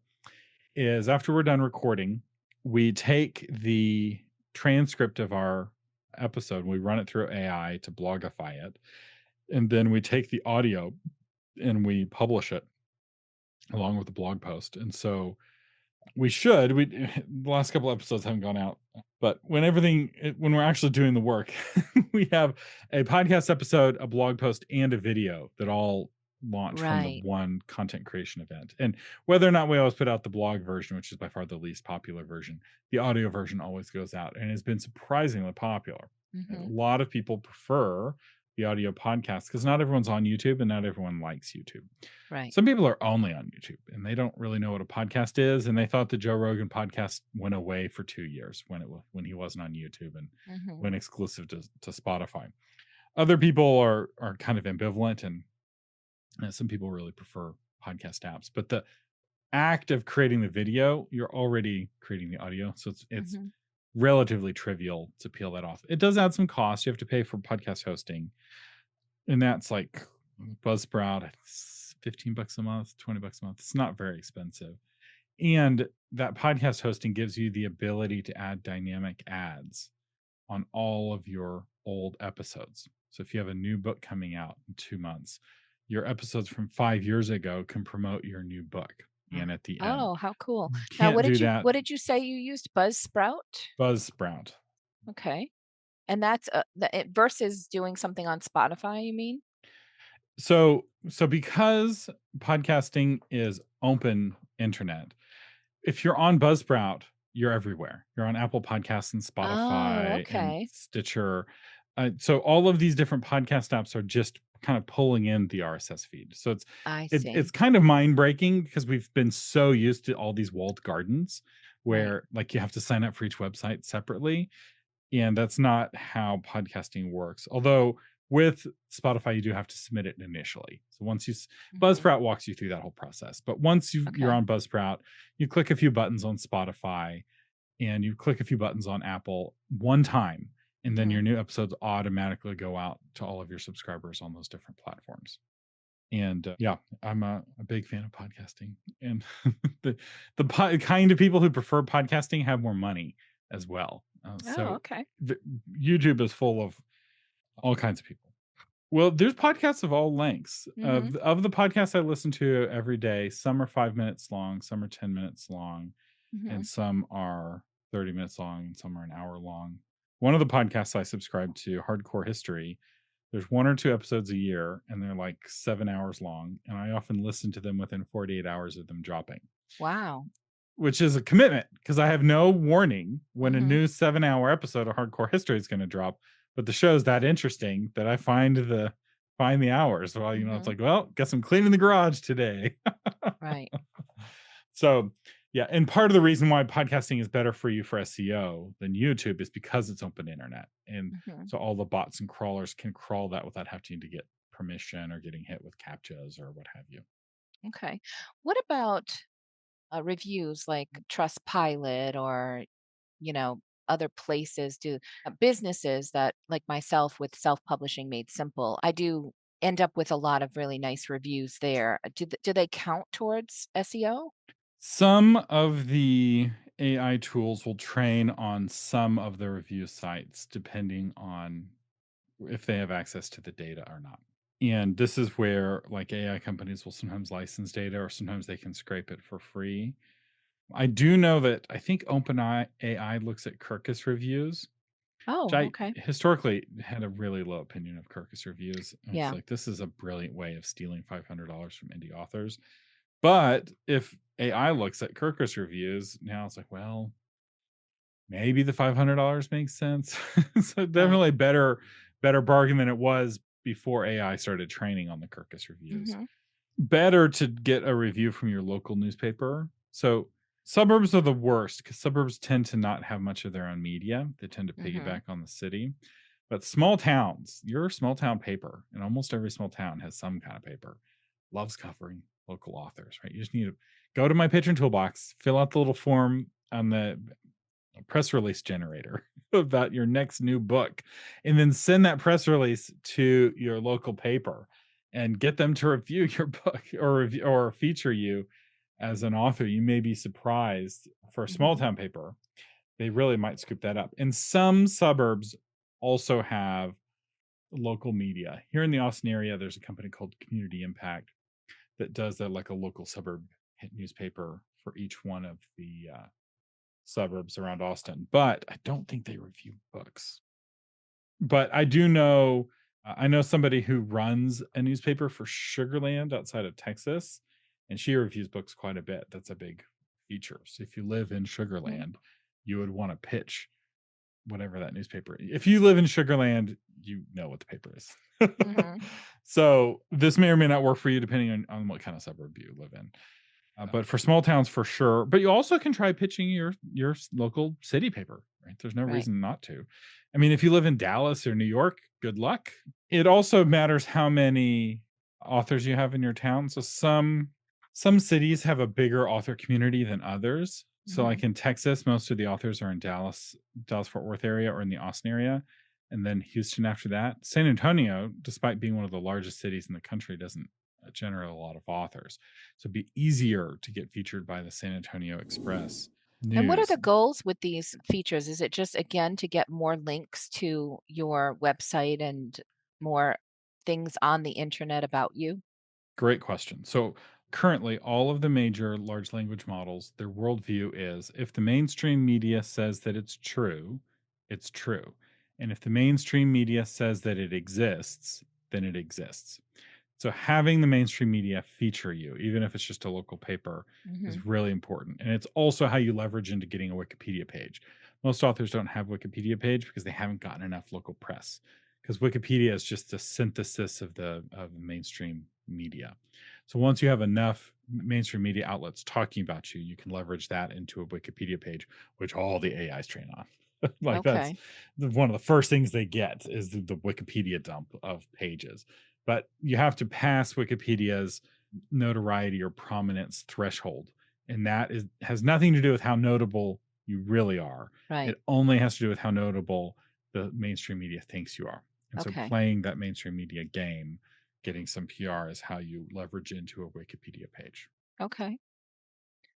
is after we're done recording, we take the transcript of our episode, we run it through AI to blogify it, and then we take the audio and we publish it along with the blog post. And so we the last couple episodes haven't gone out, but when we're actually doing the work, we have a podcast episode, a blog post, and a video that all launch from the Right. one content creation event. And whether or not we always put out the blog version, which is by far the least popular version, the audio version always goes out and has been surprisingly popular. A Hmm. lot of people prefer the audio podcast because not everyone's on YouTube and not everyone likes YouTube. Right. Some people are only on YouTube and they don't really know what a podcast is, and they thought the Joe Rogan podcast went away for 2 years when he wasn't on YouTube and Hmm. went exclusive to Spotify. Other people are kind of ambivalent, and some people really prefer podcast apps. But the act of creating the video, you're already creating the audio, so it's Hmm. relatively trivial to peel that off. It does add some cost. You have to pay for podcast hosting, and that's like Buzzsprout, it's 15 bucks a month, 20 bucks a month. It's not very expensive. And that podcast hosting gives you the ability to add dynamic ads on all of your old episodes. So if you have a new book coming out in 2 months, your episodes from 5 years ago can promote your new book. And at the end, Oh, how cool. you Now, can't do that what did you say you used? Buzzsprout? Buzzsprout. Okay. And that's versus doing something on Spotify, you mean? So because podcasting is open internet, if you're on Buzzsprout, you're everywhere. You're on Apple Podcasts and Oh, Spotify and okay. Stitcher. So all of these different podcast apps are just kind of pulling in the RSS feed. So I it's see. kind of mind breaking because we've been so used to all these walled gardens Right. where like you have to sign up for each website separately, and that's not how podcasting works. Although with Spotify, you do have to submit it initially. So Hmm. Buzzsprout walks you through that whole process. But once you're Okay. on Buzzsprout, you click a few buttons on Spotify and you click a few buttons on Apple one time, and then Hmm. your new episodes automatically go out to all of your subscribers on those different platforms. And yeah, I'm a big fan of podcasting, and the kind of people who prefer podcasting have more money as well. Oh, So okay. the, YouTube is full of all kinds of people. Well, there's podcasts of all lengths. Hmm. Of the podcasts I listen to every day, some are 5 minutes long, some are 10 minutes long, Hmm. and some are 30 minutes long, and some are an hour long. One of the podcasts I subscribe to, Hardcore History, there's 1 or 2 episodes a year, and they're like 7 hours long, and I often listen to them within 48 hours of them dropping, Wow. which is a commitment because I have no warning when a Hmm. new 7-hour episode of Hardcore History is gonna drop, but the show's that interesting that I find the hours. Well, it's Hmm. like, "Well, guess I'm cleaning the garage today." Right. So, yeah, and part of the reason why podcasting is better for you for SEO than YouTube is because it's open internet, and Hmm. so all the bots and crawlers can crawl that without having to get permission or getting hit with captchas or what have you. Okay. What about reviews like Trustpilot or, you know, other places do businesses that like myself with self-publishing made simple. I do end up with a lot of really nice reviews there. Do they count towards SEO? Some of the AI tools will train on some of the review sites depending on if they have access to the data or not. And this is where like AI companies will sometimes license data or sometimes they can scrape it for free. I do know that I think OpenAI AI looks at Kirkus reviews, which Oh, I okay. historically had a really low opinion of Kirkus reviews. And it's Yeah. like, this is a brilliant way of stealing $500 from indie authors. But if AI looks at Kirkus reviews, now it's like, well, maybe the $500 makes sense. So Right. definitely better bargain than it was before AI started training on the Kirkus reviews. Mhm. Better to get a review from your local newspaper. So suburbs are the worst because suburbs tend to not have much of their own media. They tend to Mhm. piggyback on the city. But small towns, your small town paper, and almost every small town has some kind of paper, loves covering local authors, right? You just need to go to my patron toolbox, fill out the little form on the press release generator about your next new book, and then send that press release to your local paper and get them to review your book or review or feature you as an author. You may be surprised for a small Mhm. town paper. They really might scoop that up. And some suburbs also have local media. Here in the Austin area, there's a company called Community Impact that does that, like a local suburb hit newspaper for each one of the suburbs around Austin, but I don't think they review books. But I do know, I know somebody who runs a newspaper for Sugarland outside of Texas, and she reviews books quite a bit. That's a big feature. So if you live in Mhm. Sugarland, you would want to pitch whatever that newspaper. If you live in Sugarland, you know what the paper is. Mhm. So this may or may not work for you depending on what kind of suburb you live in. But for small towns, for sure. But you also can try pitching your local city paper. Right? There's no Right. reason not to. I mean, if you live in Dallas or New York, good luck. It also matters how many authors you have in your town. So some cities have a bigger author community than others. So Mhm. like in Texas, most of the authors are in Dallas Fort Worth area or in the Austin area, and then Houston after that. San Antonio, despite being one of the largest cities in the country, doesn't generate a lot of authors. So it'd be easier to get featured by the San Antonio Express And what are News. the goals with these features? Is it just, again, to get more links to your website and more things on the internet about you? Great question. So currently, all of the major large language models, their worldview is if the mainstream media says that it's true, it's true. And if the mainstream media says that it exists, then it exists. So having the mainstream media feature you, even if it's just a local paper, Mhm. is really important. And it's also how you leverage into getting a Wikipedia page. Most authors don't have Wikipedia page because they haven't gotten enough local press. Because Wikipedia is just a synthesis of the mainstream media. So once you have enough mainstream media outlets talking about you, you can leverage that into a Wikipedia page, which all the AIs train on. Like that's Okay. one of the first things they get is the Wikipedia dump of pages, but you have to pass Wikipedia's notoriety or prominence threshold. And that is has nothing to do with how notable you really are. Right. It only has to do with how notable the mainstream media thinks you are. And so Okay. playing that mainstream media game, getting some PR is how you leverage into a Wikipedia page. Okay.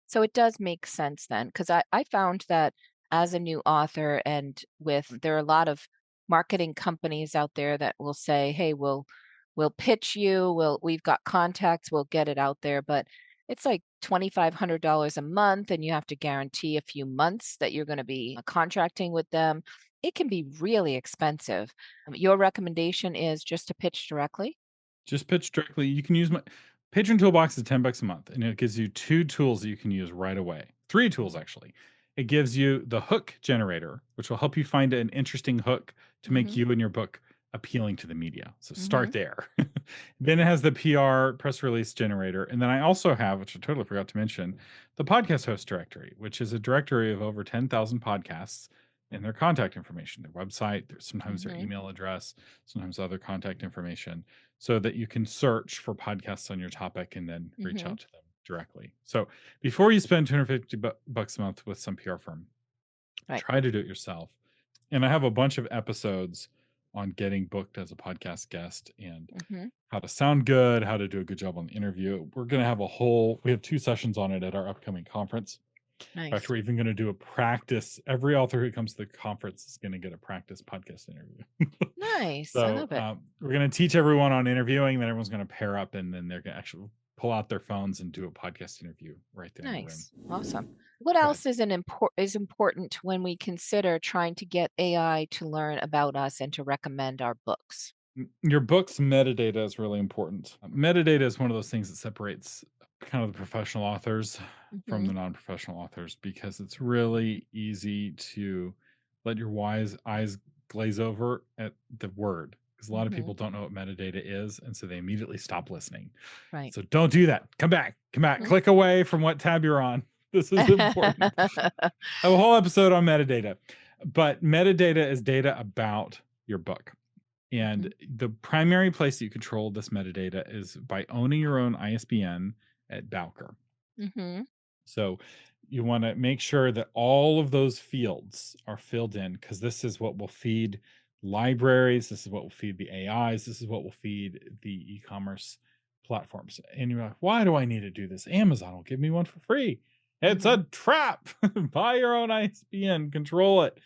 So it does make sense then, because I found that as a new author and with there are a lot of marketing companies out there that will say, "Hey, we'll pitch you, we've got contacts, we'll get it out there," but it's like $2,500 a month, and you have to guarantee a few months that you're gonna be contracting with them. It can be really expensive. Your recommendation is just to pitch directly? Just pitch directly. You can use my Patreon Toolbox is $10 a month, and it gives you two tools that you can use right away. Three tools, Mhm. actually. It gives you the hook generator, which will help you find an interesting hook to make Mhm. you and your book appealing to the media. So start Mhm. there. Then it has the PR press release generator. And then I also have, which I totally forgot to mention, the podcast host directory, which is a directory of over 10,000 podcasts and their contact information, their website, sometimes their Mhm. email address, sometimes other contact information, so that you can search for podcasts on your topic and then reach Mhm. out to them directly. So before you spend 250 bucks a month with some PR firm, Right. try to do it yourself. And I have a bunch of episodes on getting booked as a podcast guest and Mhm. how to sound good, how to do a good job on the interview. We're going to have we have two sessions on it at our upcoming conference. In fact, Nice. we're even going to do a practice. Every author who comes to the conference is going to get a practice podcast interview. Nice. I So love it. we're going to teach everyone on interviewing, then everyone's going to pair up, and then they're going to actually pull out their phones and do a podcast interview right there in the room. Nice. Awesome. What Go ahead. else is important when we consider trying to get AI to learn about us and to recommend our books? Your book's metadata is really important. Metadata is one of those things that separates kind of the professional authors from Mhm. the non-professional authors because it's really easy to let your wise eyes glaze over at the word because a lot of Mhm. people don't know what metadata is and so they immediately stop listening. Right. So don't do that. Come back, Mhm. click away from what tab you're on. This is important. I have a whole episode on metadata, but metadata is data about your book. And Mhm. the primary place that you control this metadata is by owning your own ISBN at Bowker. Mhm. So you want to make sure that all of those fields are filled in because this is what will feed libraries. This is what will feed the AIs. This is what will feed the e commerce platforms. And you're like, why do I need to do this? Amazon will give me one for free. It's Mhm. a trap. Buy your own ISBN, control it.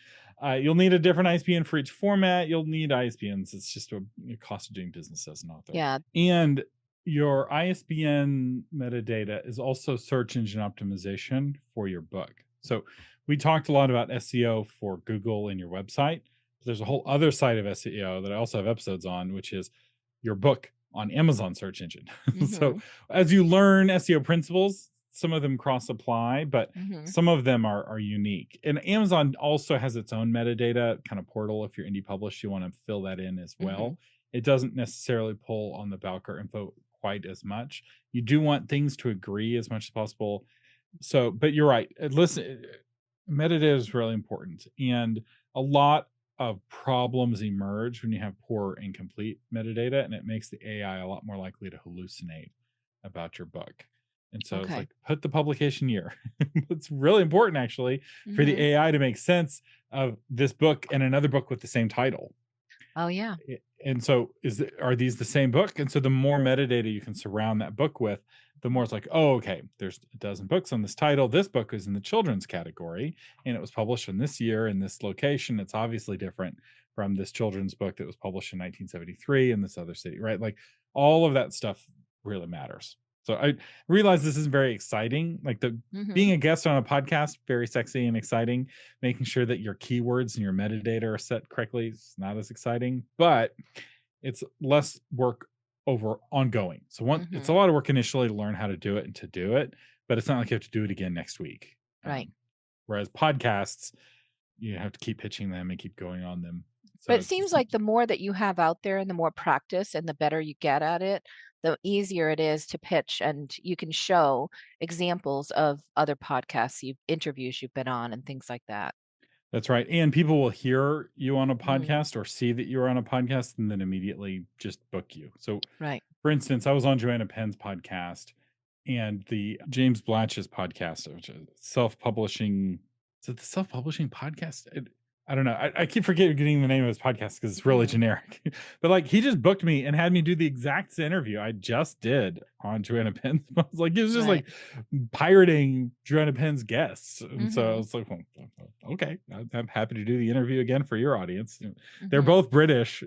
You'll need a different ISBN for each format. You'll need ISBNs. It's just a cost of doing business as an author. Yeah. And your ISBN metadata is also search engine optimization for your book. So we talked a lot about SEO for Google and your website. There's a whole Mhm. other side of SEO that I also have episodes on, which is your book on Amazon search engine. So Mhm. as you learn SEO principles, some of them cross apply, but Mhm. some of them are unique. And Amazon also has its own metadata kind of portal. If you're indie published, you want to fill that in as Mhm. well. It doesn't necessarily pull on the Bowker info quite as much. You do want things to agree as much as possible. So, but you're right. Listen, metadata is really important. And a lot of problems emerge when you have poor, incomplete metadata, and it makes the AI a lot more likely to hallucinate about your book. And so it's Okay. like, put the publication year. It's really important, actually, for the Mhm. AI to make sense of this book and another book with the same title. Oh, yeah. And so are these the same book? And so the more metadata you can surround that book with, the more it's like, oh, okay, there's a dozen books on this title. This book is in the children's category and it was published in this year in this location. It's obviously different from this children's book that was published in 1973 in this other city, right? Like all of that stuff really matters. So I realize this is very exciting. Like the being Mhm. a guest on a podcast, very sexy and exciting. Making sure that your keywords and your metadata are set correctly is not as exciting, but it's less work over ongoing. So it's a Mhm. lot of work initially to learn how to do it and to do it, but it's not like you have to do it again next week. Right. Whereas podcasts, you have to keep pitching them and keep going on them. So But it seems like the more that you have out there and the more practice and the better you get at it, the easier it is to pitch and you can show examples of other podcasts interviews you've been on and things like that. that's right. And people will hear you on a Mhm. podcast or see that you're on a podcast and then immediately just book you. So Right. for instance, I was on Joanna Penn's podcast and the James Blatch's podcast, which is self-publishing. Is it the self-publishing podcast? I don't know. I keep forgetting the name of his podcast because it's really Mhm. generic. But like he just booked me and had me do the exact interview I just did on Joanna Penn's. I was like, it was just Right. like pirating Joanna Penn's guests. And so I Mhm. was like, well, okay, I'm happy to do the interview again for your audience. They're Mhm. both British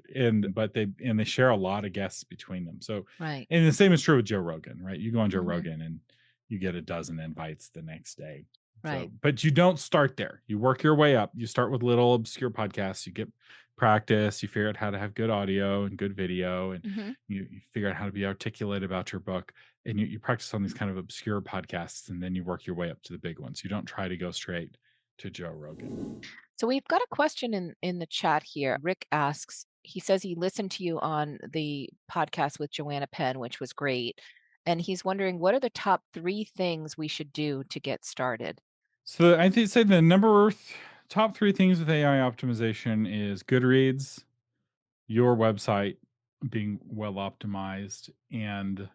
but they share a lot of guests between them. So Right. and the same is true with Joe Rogan, right? You go on Joe Mhm. Rogan and you get a dozen invites the next day. Right. So, but you don't start there. You work your way up. You start with little obscure podcasts. You get practice. You figure out how to have good audio and good video, and Mhm. you figure out how to be articulate about your book. And you practice on these kind of obscure podcasts, and then you work your way up to the big ones. You don't try to go straight to Joe Rogan. So we've got a question in the chat here. Rick asks, he says he listened to you on the podcast with Joanna Penn, which was great. And he's wondering, what are the top three things we should do to get started? So I think say the top three things with AI optimization is Goodreads, your website being well optimized, and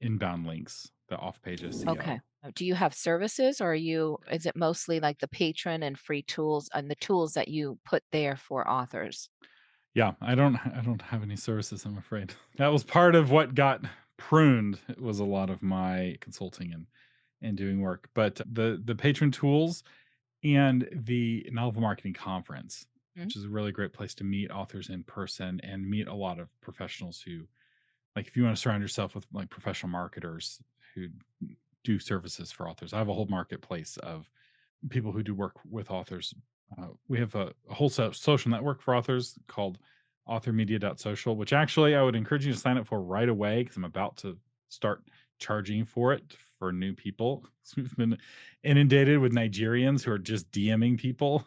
inbound links, the off-page Okay. SEO. Do you have services or is it mostly like the patron and free tools and the tools that you put there for authors? Yeah, I don't have any services, I'm afraid. That was part of what got pruned. It was a lot of my consulting and doing work. But the patron tools and the novel marketing conference, Mm. which is a really great place to meet authors in person and meet a lot of professionals who Like if you want to surround yourself with like professional marketers who do services for authors, I have a whole marketplace of people who do work with authors. We have a whole social network for authors called authormedia.social, which actually I would encourage you to sign up for right away because I'm about to start charging for it for new people. We've been inundated with Nigerians who are just DMing people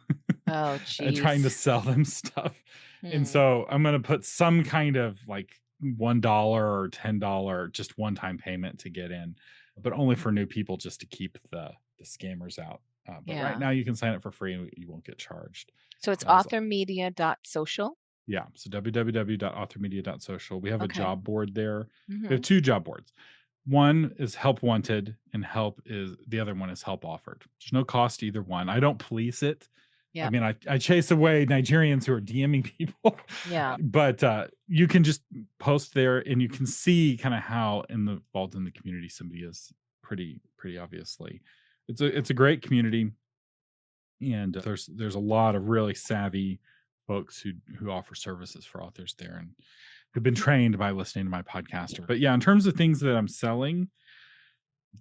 Oh, trying to geez. sell them stuff. And Hmm. so I'm going to put some kind of like $1 or $10 just one time payment to get in, but only for new people just to keep the scammers out. But right Yeah. now you can sign up for free and you won't get charged. So it's As authormedia.social. Yeah, so www.authormedia.social. We have a Okay. job board there. We have Hmm. two job boards. One is help wanted, and the other one is help offered. There's no cost to either one. I don't police it. I Yeah. mean, I chase away Nigerians who are DMing people, Yeah. but you can just post there, and you can see kind of how involved in the community somebody is. Pretty obviously, it's a great community, and there's a lot of really savvy folks who offer services for authors there, and who've been trained by listening to my podcast. But yeah, in terms of things that I'm selling,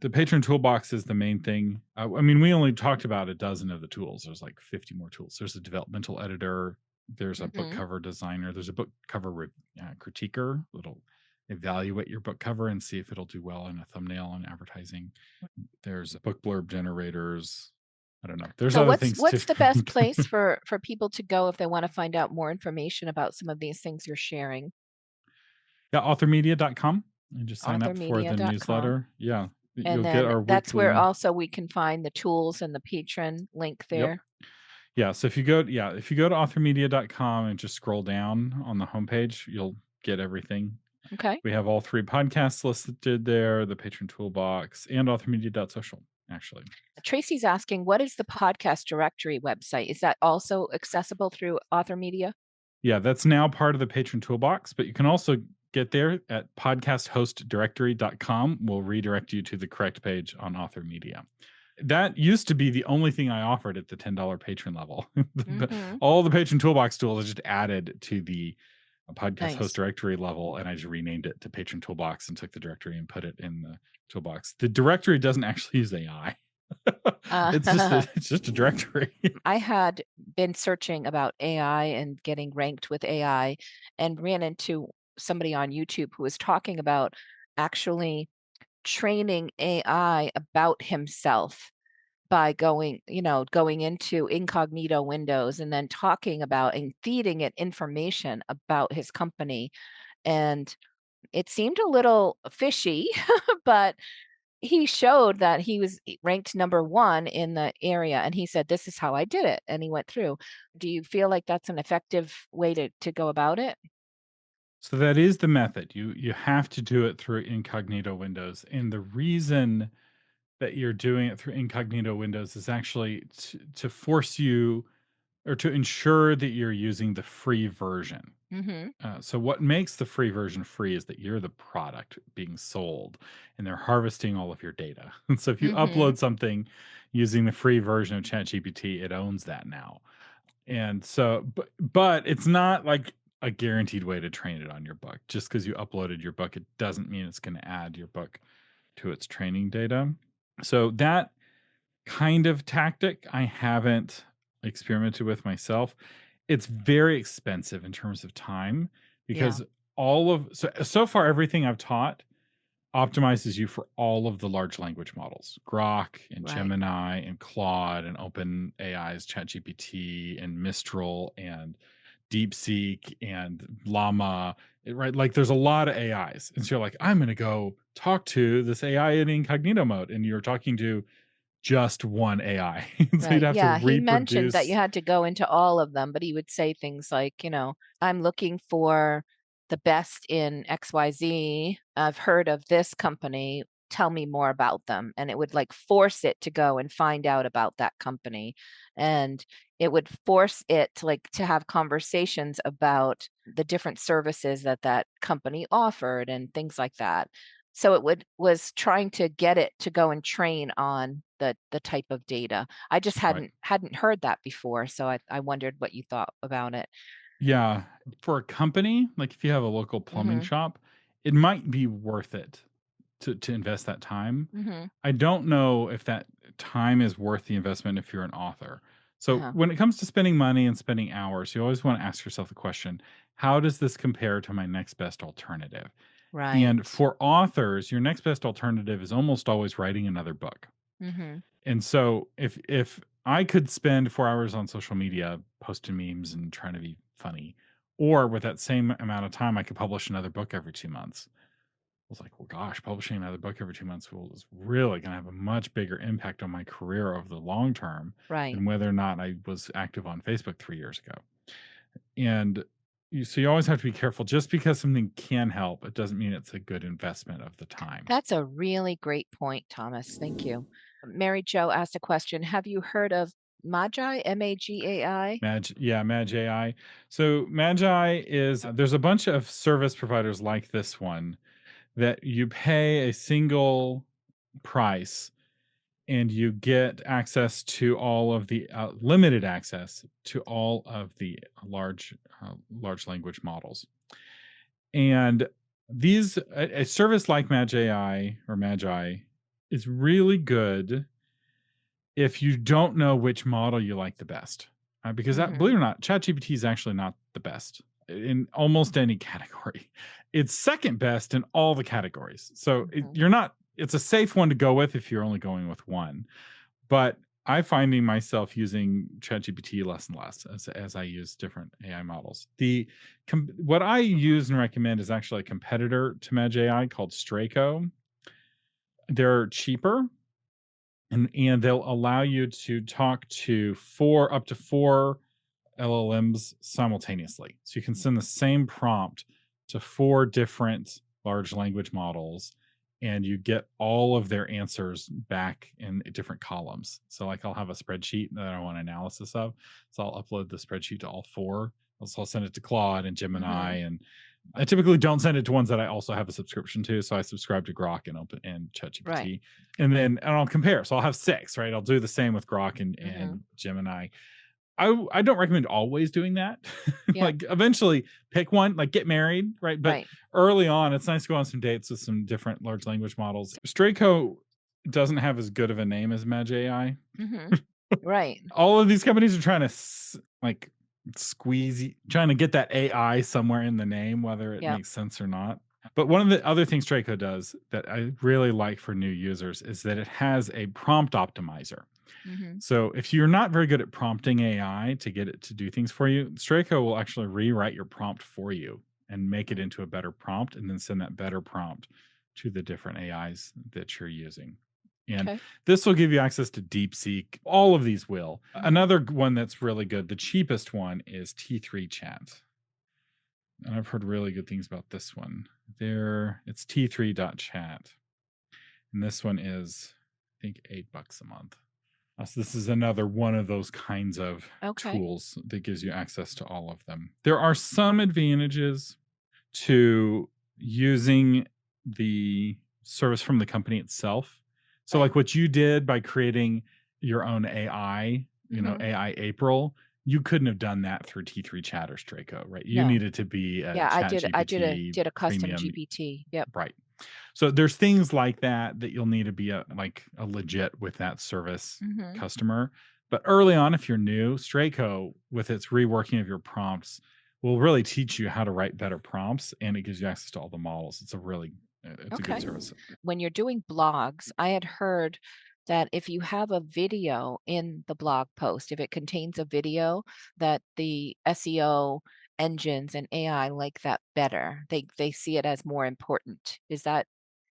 the patron toolbox is the main thing. I mean, we only talked about a dozen of the tools. There's like 50 more tools. There's a developmental editor. There's a book Hmm. cover designer. There's a book cover critiquer that'll evaluate your book cover and see if it'll do well in a thumbnail and advertising. There's book blurb generators. I don't know. There's So other what's things too. what's the best place for people to go if they want to find out more information about some of these things you're sharing? Yeah, authormedia.com and just sign up for the Authormedia.com. newsletter. Yeah, And you'll get then our that's where weekly. also we can find the tools and the patron link Yep. there. Yeah, so if you go to authormedia.com and just scroll down on the homepage, you'll get everything. Okay. We have all three podcasts listed there, the patron toolbox, and authormedia.social, actually. Tracy's asking, what is the podcast directory website? Is that also accessible through Author Media? Yeah, that's now part of the patron toolbox, but you can also get there at podcasthostdirectory.com. We'll redirect you to the correct page on Author Media. That used to be the only thing I offered at the $10 patron level. Mm-hmm. All the patron toolbox tools are just added to the podcast host Nice. directory level, and I just renamed it to patron toolbox and took the directory and put it in the toolbox. The directory doesn't actually use AI. Uh, It's just a directory. I had been searching about AI and getting ranked with AI and ran into somebody on YouTube who was talking about actually training AI about himself by going into incognito windows and then talking about and feeding it information about his company. And it seemed a little fishy, but he showed that he was ranked number 1 in the area, and he said, "This is how I did it," and he went through. Do you feel like that's an effective way to go about it? So that is the method. You have to do it through incognito windows. And the reason that you're doing it through incognito windows is actually to force you or to ensure that you're using the free version. Mhm. So what makes the free version free is that you're the product being sold and they're harvesting all of your data. And so if you Mhm. upload something using the free version of ChatGPT, it owns that now. And so but it's not like a guaranteed way to train it on your book. Just because you uploaded your book, it doesn't mean it's going to add your book to its training data. So that kind of tactic I haven't experimented with myself. It's very expensive in terms of time Yeah, because so far everything I've taught optimizes you for all of the large language models, Grok and right. Gemini and Claude and Open AI's ChatGPT and Mistral and DeepSeek and Llama, right? Like there's a lot of AIs. And so you're like, I'm going to go talk to this AI in incognito mode. And you're talking to just one AI. So you'd Right. have to Yeah, he mentioned that you reproduce. had to go into all of them, but he would say things like, "I'm looking for the best in XYZ. I've heard of this company. Tell me more about them." And it would like force it to go and find out about that company. And it would force it to have conversations about the different services that that company offered and things like that. So it was trying to get it to go and train on the type of data. I just Right. hadn't heard that before, so I wondered what you thought about it. Yeah. For a company, like if you have a local plumbing Mhm. shop, it might be worth it to invest that time. Mhm. I don't know if that time is worth the investment if you're an author. So Uh-huh. when it comes to spending money and spending hours, you always want to ask yourself the question, how does this compare to my next best alternative? And Right. for authors, your next best alternative is almost always writing another book. Mhm. And so if I could spend 4 hours on social media posting memes and trying to be funny, or with that same amount of time, I could publish another book every 2 months. I was like, well, gosh, publishing another book every 2 months is really going to have a much bigger impact on my career over the long term Right. than whether or not I was active on Facebook 3 years ago. And so you always have to be careful. Just because something can help, it doesn't mean it's a good investment of the time. That's a really great point, Thomas. Thank you. Mary Jo asked a question. Have you heard of Magi? Magai? Magi AI. So Magi is there's a bunch of service providers like this one that you pay a single price and you get access to all of the limited access to all of the large language models. And these a service like Magi is really good if you don't know which model you like the best. Because that, believe Mhm. it or not, ChatGPT is actually not the best in almost any category. It's second best in all the categories. So Mhm. you're not. It's a safe one to go with if you're only going with one. But I'm finding myself using ChatGPT less and less as I use different AI models. What I use and recommend is actually a competitor to Magi AI called Straco. They're cheaper and they'll allow you to talk to up to four LLMs simultaneously. So you can send the same prompt to four different large language models and you get all of their answers back in different columns. So like I'll have a spreadsheet that I want analysis of. So I'll upload the spreadsheet to all four. So I'll send it to Claude and Gemini, Mhm. and I typically don't send it to ones that I also have a subscription to. So I subscribe to Grok and Right. ChatGPT. And I'll compare. So I'll have six, right? I'll do the same with Grok and Mhm. Gemini. I don't recommend always doing that. Yep. Like eventually pick one, like get married, right? But Right. early on, it's nice to go on some dates with some different large language models. Straco doesn't have as good of a name as Magi AI. Mhm. Right. All of these companies are trying to like trying to get that AI somewhere in the name, whether it Yep. makes sense or not. But one of the other things Straco does that I really like for new users is that it has a prompt optimizer. Mhm. So if you're not very good at prompting AI to get it to do things for you, Straco will actually rewrite your prompt for you and make it Mm. into a better prompt and then send that better prompt to the different AIs that you're using. And Okay. this will give you access to DeepSeek. All of these will. Mhm. Another one that's really good, the cheapest one is T3 Chat. And I've heard really good things about this one. It's T3.chat. And this one is, I think, $8 a month. So this is another one of those kinds of Okay. tools that gives you access to all of them. There are some advantages to using the service from the company itself. So, Right. like what you did by creating your own AI, Mhm. AI April, you couldn't have done that through T3 Chat or Straco, right? You No. needed to be a Yeah, I Chat GPT did a custom premium, GPT. Yep. right? So there's things like that that you'll need to be a legit with that service Mhm. customer. But early on, if you're new, Straco with its reworking of your prompts will really teach you how to write better prompts, and it gives you access to all the models. It's a good Okay. service. When you're doing blogs, I had heard that if you have a video in the blog post, if it contains a video, that the SEO engines and AI like that better. They see it as more important. Is that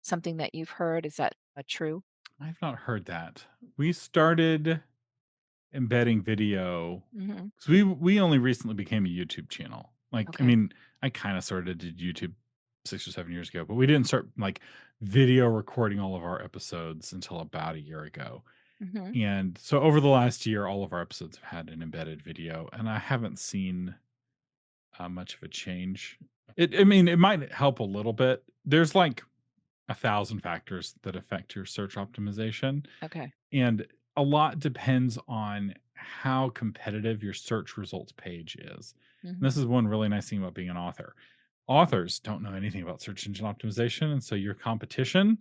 something that you've heard? Is that true? I've not heard that. We started embedding video Mhm. because we only recently became a YouTube channel. Like, I Okay. mean, I kind of sort of did YouTube 6 or 7 years ago, but we didn't start like video recording all of our episodes until about a year ago. Mhm. And so over the last year, all of our episodes have had an embedded video, and I haven't seen much of a change. I mean, it might help a little bit. There's like 1,000 factors that affect your search optimization, Okay. and a lot depends on how competitive your search results page is. And this Mhm. is one really nice thing about being an author. authors don't know anything about search engine optimization. And so your competition,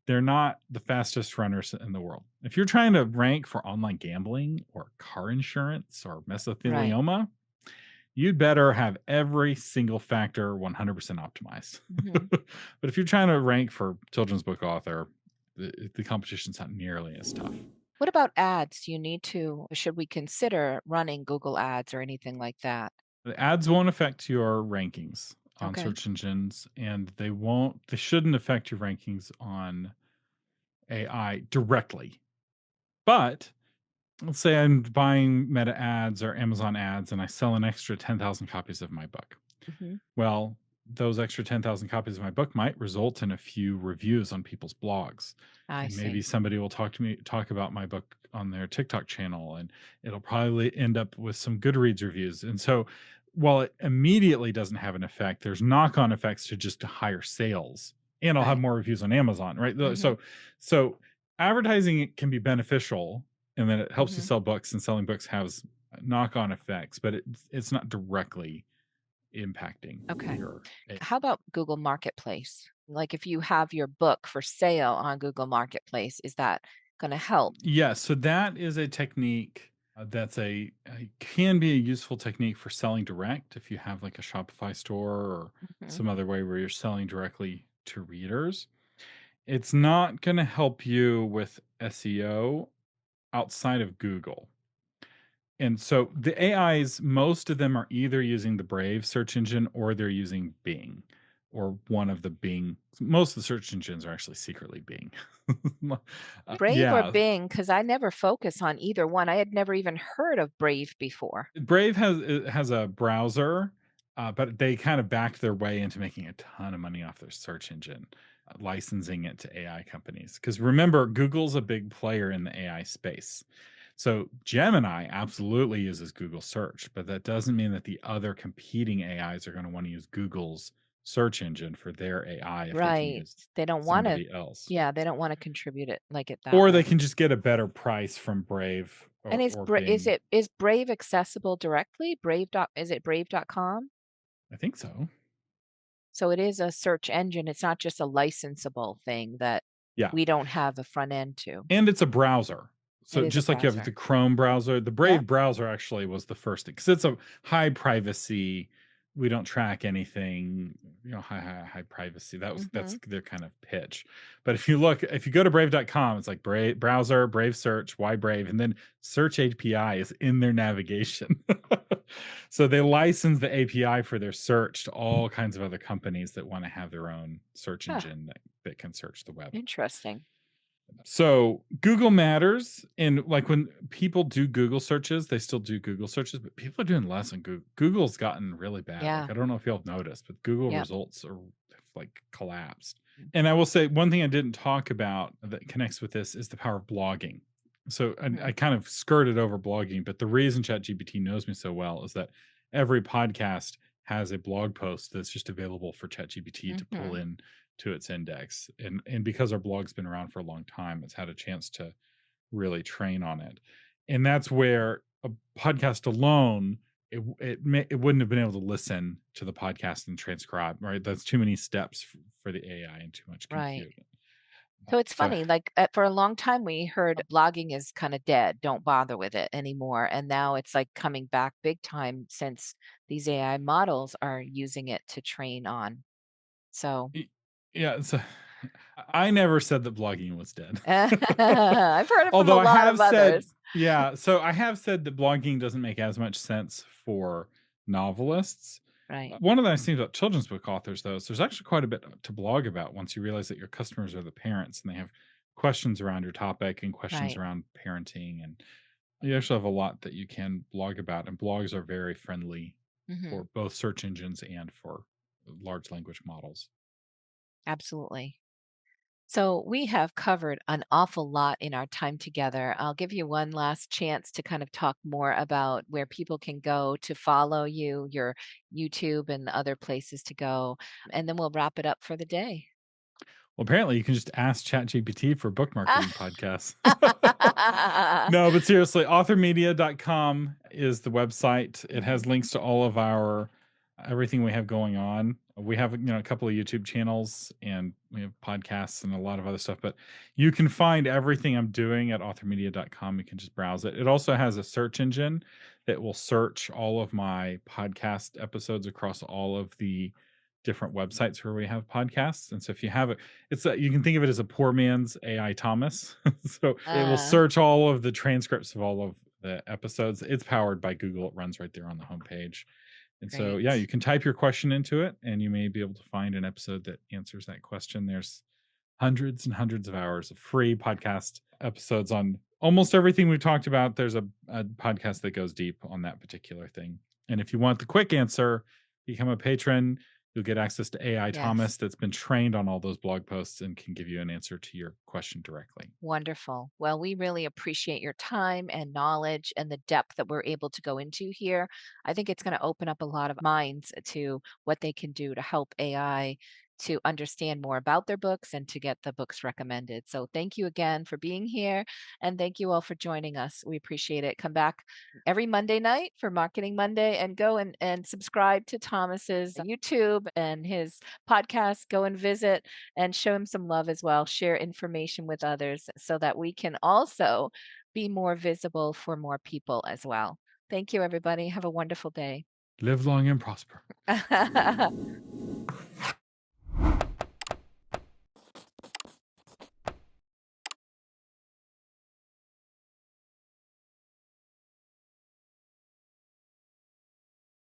they're not the fastest runners in the world. If you're trying to rank for online gambling or car insurance or Right. mesothelioma, you'd better have every single factor 100% optimized. Hmm. But if you're trying to rank for children's book author, the competition's not nearly as tough. What about ads? Should we consider running Google ads or anything like that? The ads won't affect your rankings on Okay. search engines, and they shouldn't affect your rankings on AI directly. But let's say I'm buying Meta ads or Amazon ads and I sell an extra 10,000 copies of my book. Hmm. Well, those extra 10,000 copies of my book might result in a few reviews on people's blogs. I And maybe see. somebody will talk about my book on their TikTok channel, and it'll probably end up with some Goodreads reviews. And so while it immediately doesn't have an effect, there's knock-on effects to just higher sales. And I'll have Right. more reviews on Amazon, right? Hmm. So advertising can be beneficial, and then it helps you Hmm. sell books, and selling books has knock-on effects, but it's not directly impacting Okay. your How about Google Marketplace? Like if you have your book for sale on Google Marketplace, is that going to help? yeah, so that is a technique that's a can be a useful technique for selling direct if you have like a Shopify store or Hmm. some other way where you're selling directly to readers. It's not going to help you with SEO outside of Google. And so the AIs, most of them are either using the Brave search engine or they're using Bing or one of the Bing. Most of the search engines are actually secretly Bing. Brave or Yeah. Bing? Because I never focus on either one. I had never even heard of Brave before. Brave has a browser, but they kind of backed their way into making a ton of money off their search engine, licensing it to AI companies. Because remember, Google's a big player in the AI space. So Gemini absolutely uses Google search, but that doesn't mean that the other competing AIs are going to want to use Google's search engine for their AI if they can Right. use They don't want to, somebody else. yeah, they don't want to contribute it like it that Or they way. can just get a better price from Brave And or Bing. is Brave accessible directly? Is it brave.com? I think so. So it is a search engine. It's not just a licensable thing that Yeah. we don't have a front end to. And it's a browser. It So is a just like you have the browser. Chrome browser, the Yep. Brave browser actually was the first because it's a high privacy. We don't track anything, high privacy. That's Hmm. their kind of pitch. But if you go to brave.com, it's like Brave browser, Brave search, why Brave, and then search API is in their navigation. So they license the API for their search to all kinds of other companies that want to have their own search Huh, engine that can search the web. interesting. So Google matters. And like when people do Google searches, they still do Google searches, but people are doing less on Google. Google's gotten really bad. Like, Yeah. I don't know if y'all have noticed, but Google Yep. results are like collapsed. And I will say one thing I didn't talk about that connects with this is the power of blogging. So I Hmm. kind of skirted over blogging, but the reason ChatGPT knows me so well is that every podcast has a blog post that's just available for ChatGPT to pull Hmm. in to its index. And because our blog's been around for a long time, it's had a chance to really train on it. And that's where a podcast alone, it wouldn't have been able to listen to the podcast and transcribe, right? That's too many steps for the AI and too much Right. compute. So it's So funny, like for a long time, we heard blogging is kind of dead. Don't bother with it anymore. And now it's like coming back big time since these AI models are using it to train on. So y- yeah, so I never said that blogging was dead. I've heard it from a Although I lot of have said, others. yeah, so I have said that blogging doesn't make as much sense for novelists. Right, One of the nice things about children's book authors, though, is there's actually quite a bit to blog about once you realize that your customers are the parents and they have questions around your topic and questions right. around parenting. And you actually have a lot that you can blog about. And blogs are very friendly Hmm. for both search engines and for large language models. Absolutely. So we have covered an awful lot in our time together. I'll give you one last chance to kind of talk more about where people can go to follow you, your YouTube and other places to go, and then we'll wrap it up for the day. Well, apparently you can just ask ChatGPT for book marketing podcasts. No, but seriously, authormedia.com is the website. It has Mhm. links to all of our everything we have going on. We have, a couple of YouTube channels and we have podcasts and a lot of other stuff, but you can find everything I'm doing at authormedia.com. You can just browse it. It also has a search engine that will search all of my podcast episodes across all of the different websites where we have podcasts. And so if you have it, you can think of it as a poor man's AI Thomas. So it will Uh, search all of the transcripts of all of the episodes. It's powered by Google. It runs right there on the homepage. And so, yeah, you Great. can type your question into it and you may be able to find an episode that answers that question. There's hundreds and hundreds of hours of free podcast episodes on almost everything we've talked about. There's a podcast that goes deep on that particular thing. And if you want the quick answer, become a patron. You'll get access to AI Yes. Thomas that's been trained on all those blog posts and can give you an answer to your question directly. Wonderful. Well, we really appreciate your time and knowledge and the depth that we're able to go into here. I think it's going to open up a lot of minds to what they can do to help AI to understand more about their books and to get the books recommended. So, thank you again for being here. And thank you all for joining us. We appreciate it. Come back every Monday night for Marketing Monday and go and subscribe to Thomas's YouTube and his podcast. Go and visit and show him some love as well. Share information with others so that we can also be more visible for more people as well. Thank you, everybody. Have a wonderful day. Live long and prosper.